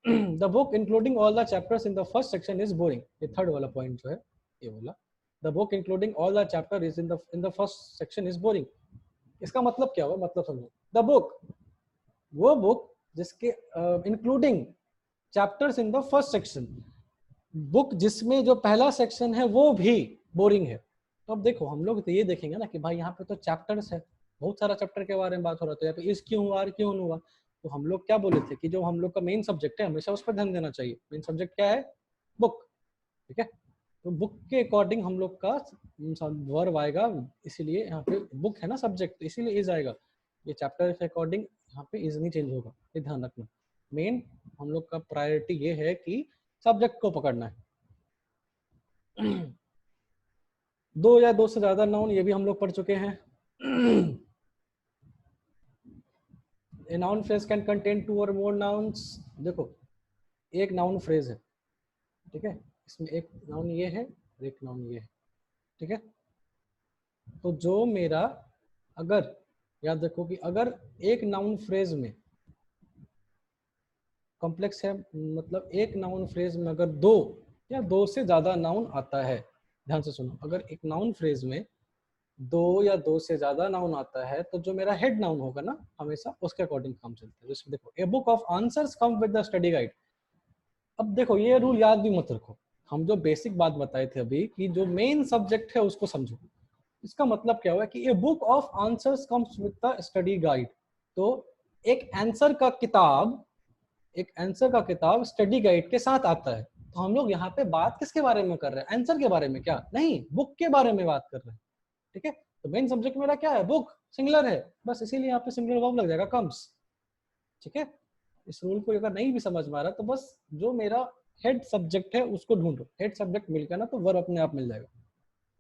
the book including all the chapters in the first section is boring, ये थर्ड वाला पॉइंट जो है ये बोला, the book including all the chapter is in the first section is boring. इसका मतलब क्या हुआ, मतलब समझो, द बुक वो बुक जिसके including chapters in the first section, book जिसमें जो पहला सेक्शन है वो भी बोरिंग है। तो अब देखो हम लोग तो ये देखेंगे ना कि भाई यहाँ पे तो चैप्टर्स है, बहुत सारा चैप्टर के बारे में बात हो रहा था, यहाँ पे इस क्यों हुआ, आर क्यों हुआ। तो हम लोग क्या बोले थे कि जो हम लोग का मेन सब्जेक्ट है हमेशा उस पर ध्यान देना चाहिए। मेन सब्जेक्ट क्या है, बुक, ठीक है। तो बुक के अकॉर्डिंग हम लोग का वर्ब आएगा, इसीलिए यहाँ पे बुक है ना सब्जेक्ट, इसीलिए इज आएगा। ये चैप्टर के अकॉर्डिंग यहाँ पे इज नहीं चेंज होगा, ये ध्यान रखना। मेन हम लोग का प्रायोरिटी ये है कि सब्जेक्ट को पकड़ना है। दो या दो से ज्यादा नाउन, ये भी हम लोग पढ़ चुके हैं। A noun phrase can contain two or more nouns। देखो एक नाउन फ्रेज है, ठीक है, इसमें एक नाउन ये है और एक नाउन ये है, ठीक है। तो जो मेरा, अगर याद रखो कि अगर एक नाउन फ्रेज में कॉम्प्लेक्स है, मतलब एक नाउन फ्रेज में अगर दो या दो से ज्यादा नाउन आता है, ध्यान से सुनो, अगर एक नाउन फ्रेज में दो या दो से ज्यादा नाउन आता है, तो जो मेरा हेड नाउन होगा ना हमेशा उसके अकॉर्डिंग काम चलता है। जैसे देखो, a book of answers come with the study guide. अब देखो ये रूल याद भी मत रखो, हम जो बेसिक बात बताए थे अभी कि जो मेन सब्जेक्ट है उसको समझो। इसका मतलब क्या हुआ कि a book of answers comes with the study guide. तो एक आंसर का किताब, एक आंसर का किताब स्टडी गाइड के साथ आता है। तो हम लोग यहाँ पे बात किसके बारे में कर रहे हैं, आंसर के बारे में क्या, नहीं बुक के बारे में बात कर रहे हैं, ठीक है। तो मेन सब्जेक्ट मेरा क्या है, बुक, सिंगुलर है, बस इसीलिए यहाँ पे सिंगुलर वर्ब लग जाएगा, कम्स, ठीक है। इस रूल को अगर नहीं भी समझ में आ रहा तो बस जो मेरा हेड सब्जेक्ट है उसको ढूंढो, हेड सब्जेक्ट मिल गया ना तो वर्ब अपने आप मिल जाएगा,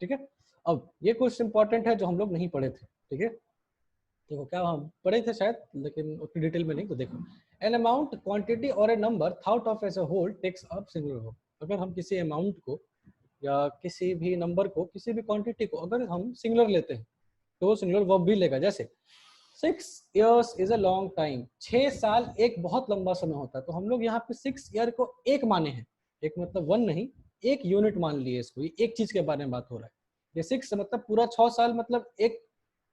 ठीक है। अब ये कुछ इंपॉर्टेंट है जो हम लोग नहीं पढ़े थे, ठीक है। देखो क्या हम पढ़े थे शायद, लेकिन उतनी डिटेल में नहीं, तो देखो, N amount, quantity or a number thought of as a whole takes up singular verb. अगर हम किसी अमाउंट को या किसी भी नंबर को, किसी भी क्वांटिटी को अगर हम सिंगुलर लेते हैं तो वो सिंगुलर वर्ब भी लेगा। जैसे 6 years is a long time, 6 साल एक बहुत लंबा समय होता है। तो हम लोग यहाँ पे 6 ईयर को एक माने हैं, एक मतलब वन नहीं, एक यूनिट मान लिए इसको, एक चीज के बारे में बात हो रहा है। ये 6 मतलब पूरा 6 साल, मतलब एक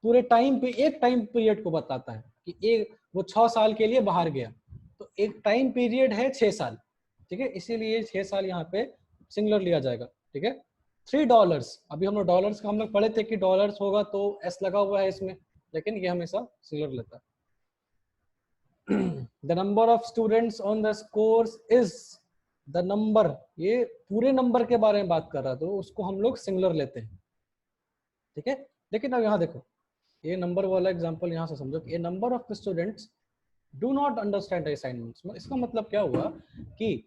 पूरे टाइम पे, एक टाइम पीरियड को बताता है कि एक वो 6 साल के लिए बाहर गया, तो एक टाइम पीरियड है 6 साल, ठीक है। इसीलिए 6 साल यहाँ पे सिंगुलर लिया जाएगा, ठीक है। $3, अभी हम लोग डॉलर्स का हम लोग पढ़े थे कि डॉलर्स होगा तो एस लगा हुआ है इसमें, लेकिन ये हमेशा सिंगुलर लेता है। The number of students on the course is, the number, ये पूरे नंबर के बारे में बात कर रहा है तो उसको हम लोग सिंगुलर लेते हैं, ठीक है। लेकिन अब यहाँ देखो, ये नंबर वाला एग्जांपल यहाँ से समझो कि a number of students do not understand assignments. इसका मतलब क्या हुआ कि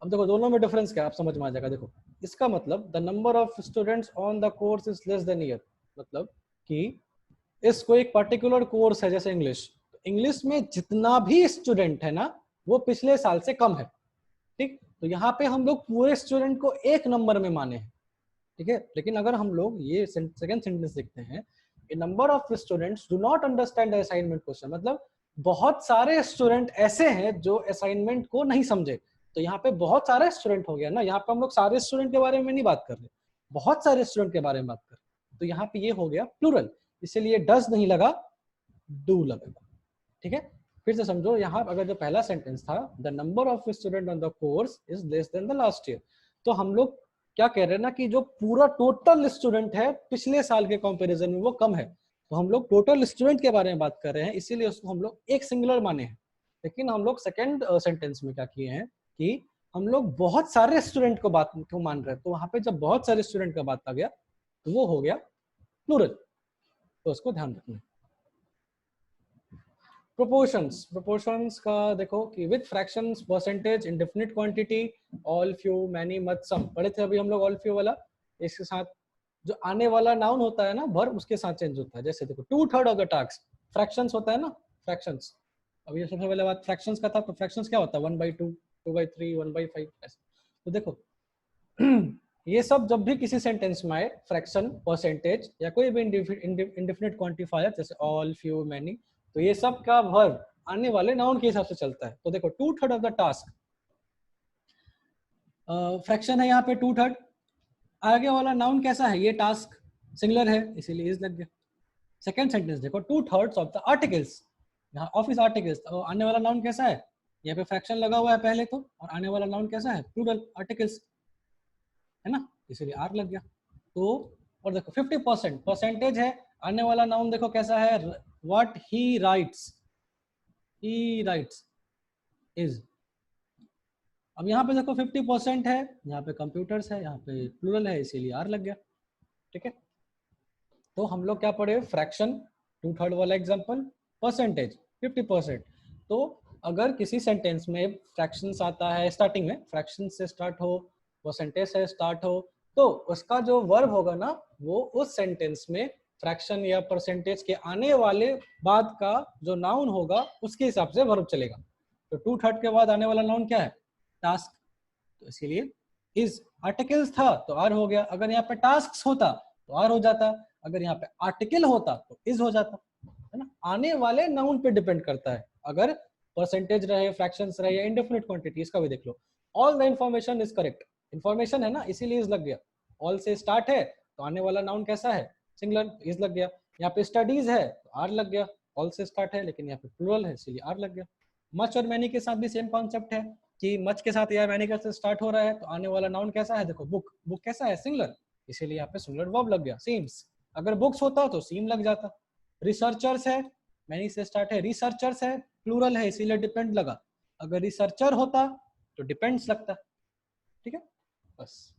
अब देखो दोनों में डिफरेंस क्या है, आप समझ में आ जाएगा। देखो इसका मतलब the number of students on the course is less than year, मतलब कि इसको एक पर्टिकुलर कोर्स है जैसे इंग्लिश, इंग्लिश में जितना भी स्टूडेंट है ना वो पिछले साल से कम है, ठीक। तो यहाँ पे हम लोग पूरे स्टूडेंट को एक नंबर में माने हैं, ठीक है। लेकिन अगर हम लोग ये सेकंड सेंटेंस देखते हैं, a number of students do not understand the assignment question, मतलब बहुत सारे स्टूडेंट ऐसे हैं जो असाइनमेंट को नहीं समझे। तो यहाँ पे बहुत सारे स्टूडेंट हो गया ना, यहाँ पे हम लोग सारे स्टूडेंट के बारे में नहीं बात कर रहे, बहुत सारे स्टूडेंट के बारे में बात कर रहे, तो यहाँ पे ये हो गया प्लूरल, इसीलिए डज नहीं लगा, डू लगेगा, ठीक है। फिर से समझो, यहाँ अगर जो पहला सेंटेंस था the number of student on the course is less than the last year, तो हम लोग क्या कह रहे हैं ना कि जो पूरा टोटल स्टूडेंट है पिछले साल के कंपैरिजन में वो कम है, तो हम लोग टोटल स्टूडेंट के बारे में बात कर रहे हैं, इसीलिए उसको हम लोग एक सिंगुलर माने हैं। लेकिन हम लोग सेकेंड सेंटेंस में क्या किए हैं कि हम लोग बहुत सारे स्टूडेंट को बात को मान रहे हैं, तो वहां पे जब बहुत सारे स्टूडेंट का बात आ गया तो वो हो गया प्लूरल, तो उसको ध्यान रखना। प्रोपोर्शंस, प्रोपोर्शंस का देखो कि with fractions, percentage, indefinite quantity, all, few, many, much, some पढ़े थे अभी हम लोग ऑल फ्यू वाला, इसके साथ जो आने वाला नाउन होता है ना वर्ब उसके साथ चेंज होता है। जैसे देखो 2/3 ऑफ द टास्क, फ्रैक्शंस होता है ना, फ्रैक्शंस, अभी ये सबसे पहले बात फ्रैक्शंस का था, तो फ्रैक्शंस क्या होता है 1/2, 2/3, 1/5 ऐसे। तो देखो ये सब जब भी किसी सेंटेंस में आए, फ्रैक्शन, परसेंटेज या कोई भी इंडेफिनिट क्वांटिफायर जैसे ऑल, फ्यू, मैनी, तो ये सब का वर्ब आने वाले नाउन के हिसाब से चलता है। तो देखो 2/3 ऑफ द टास्क, फ्रैक्शन है यहाँ पे 2/3, आगे वाला नाउन कैसा है, ये टास्क सिंगुलर है इसीलिए इज लग गया। सेकंड सेंटेंस देखो 2/3 ऑफ द आर्टिकल्स, यहाँ ऑफिस आर्टिकल्स, तो आने वाला नाउन कैसा है, यहाँ पे फ्रैक्शन लगा हुआ है पहले तो, और आने वाला नाउन कैसा है प्लूरल आर्टिकल्स, है ना, इसीलिए आर लग गया। तो और देखो 50% परसेंटेज है, आने वाला नाउन देखो कैसा है, what he rights, he rights is. अब यहाँ पे देखो 50% है, यहाँ पे कंप्यूटर्स है, यहाँ पे प्लूरल है इसीलिए आर लग गया, ठीक है। तो हम लोग क्या पढ़े, फ्रैक्शन 2/3 वाला एग्जांपल, परसेंटेज 50%। तो अगर किसी सेंटेंस में फ्रैक्शंस आता है, स्टार्टिंग में फ्रैक्शन से स्टार्ट हो, परसेंटेज से स्टार्ट हो, तो उसका जो वर्ब होगा ना वो उस सेंटेंस में फ्रैक्शन या परसेंटेज के आने वाले बाद का जो नाउन होगा उसके हिसाब से वर्ब चलेगा। तो 2/3 के बाद आने वाला नाउन क्या है, टास्क, तो इसीलिए इज। आर्टिकल्स था तो आर हो गया, अगर यहाँ पे टास्क होता तो आर हो जाता, अगर यहाँ पे आर्टिकल होता तो इज हो जाता, है ना। आने वाले नाउन पे डिपेंड करता है, अगर परसेंटेज रहे, फ्रैक्शंस रहे या इंडेफिनिट क्वांटिटी, इसका भी देख लो। All the information is correct, information है ना इसीलिए इज लग गया, ऑल से स्टार्ट है तो आने वाला नाउन कैसा है सिंगुलर, इज लग गया। यहाँ पे स्टडीज है तो आर लग गया, ऑल से स्टार्ट है लेकिन यहाँ पे प्लूरल है इसीलिए आर लग गया। मच और मैनी के साथ भी सेम कॉन्सेप्ट है कि मच के साथ या मैनी के साथ स्टार्ट हो रहा है तो आने वाला नाउन कैसा है, देखो बुक, बुक कैसा है सिंगुलर, इसीलिए यहाँ पे सिंगुलर वर्ब लग गया। सीम्स, अगर बुक्स होता तो सीम लग जाता। रिसर्चर्स है, मैनी से स्टार्ट है, रिसर्चर्स है प्लूरल है इसीलिए डिपेंड लगा, अगर रिसर्चर होता तो डिपेंड्स लगता, ठीक है। बस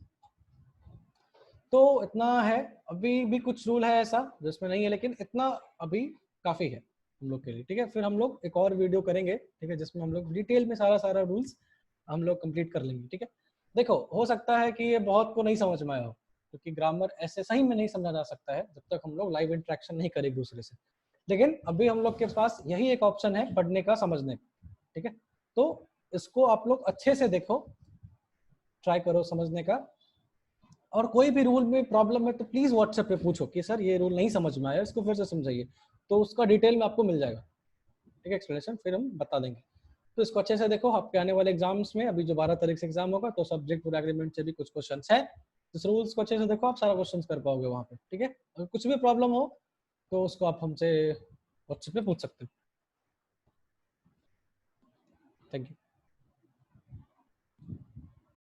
तो इतना है, अभी भी कुछ रूल है ऐसा जिसमें नहीं है, लेकिन इतना अभी काफी है हम लोग के लिए, ठीक है। फिर हम लोग एक और वीडियो करेंगे, ठीक है, जिसमें हम लोग डिटेल में सारा सारा रूल्स हम लोग कंप्लीट कर लेंगे, ठीक है। देखो हो सकता है कि ये बहुत को नहीं समझ में आया हो, क्योंकि ग्रामर ऐसे सही में नहीं समझा जा सकता है जब तक हम लोग लाइव इंटरेक्शन नहीं करें एक दूसरे से, लेकिन अभी हम लोग के पास यही एक ऑप्शन है पढ़ने का, समझने का, ठीक है। तो इसको आप लोग अच्छे से देखो, ट्राई करो समझने का, और कोई भी रूल में प्रॉब्लम है तो प्लीज व्हाट्सएप पे पूछो कि सर ये रूल नहीं समझ में आया, इसको फिर से समझाइए, तो उसका डिटेल में आपको मिल जाएगा, ठीक है, एक्सप्लेनेशन, फिर हम बता देंगे। तो इसको अच्छे से देखो, आपके आने वाले एग्जाम्स में अभी जो 12 तारीख से एग्जाम होगा तो सब्जेक्ट पूरा एग्रीमेंट से भी कुछ क्वेश्चन है, इस रूल्स को अच्छे से देखो, आप सारा क्वेश्चन कर पाओगे वहाँ पे, ठीक है। अगर कुछ भी प्रॉब्लम हो तो उसको आप हमसे व्हाट्सएप पे पूछ सकते हो। Thank you.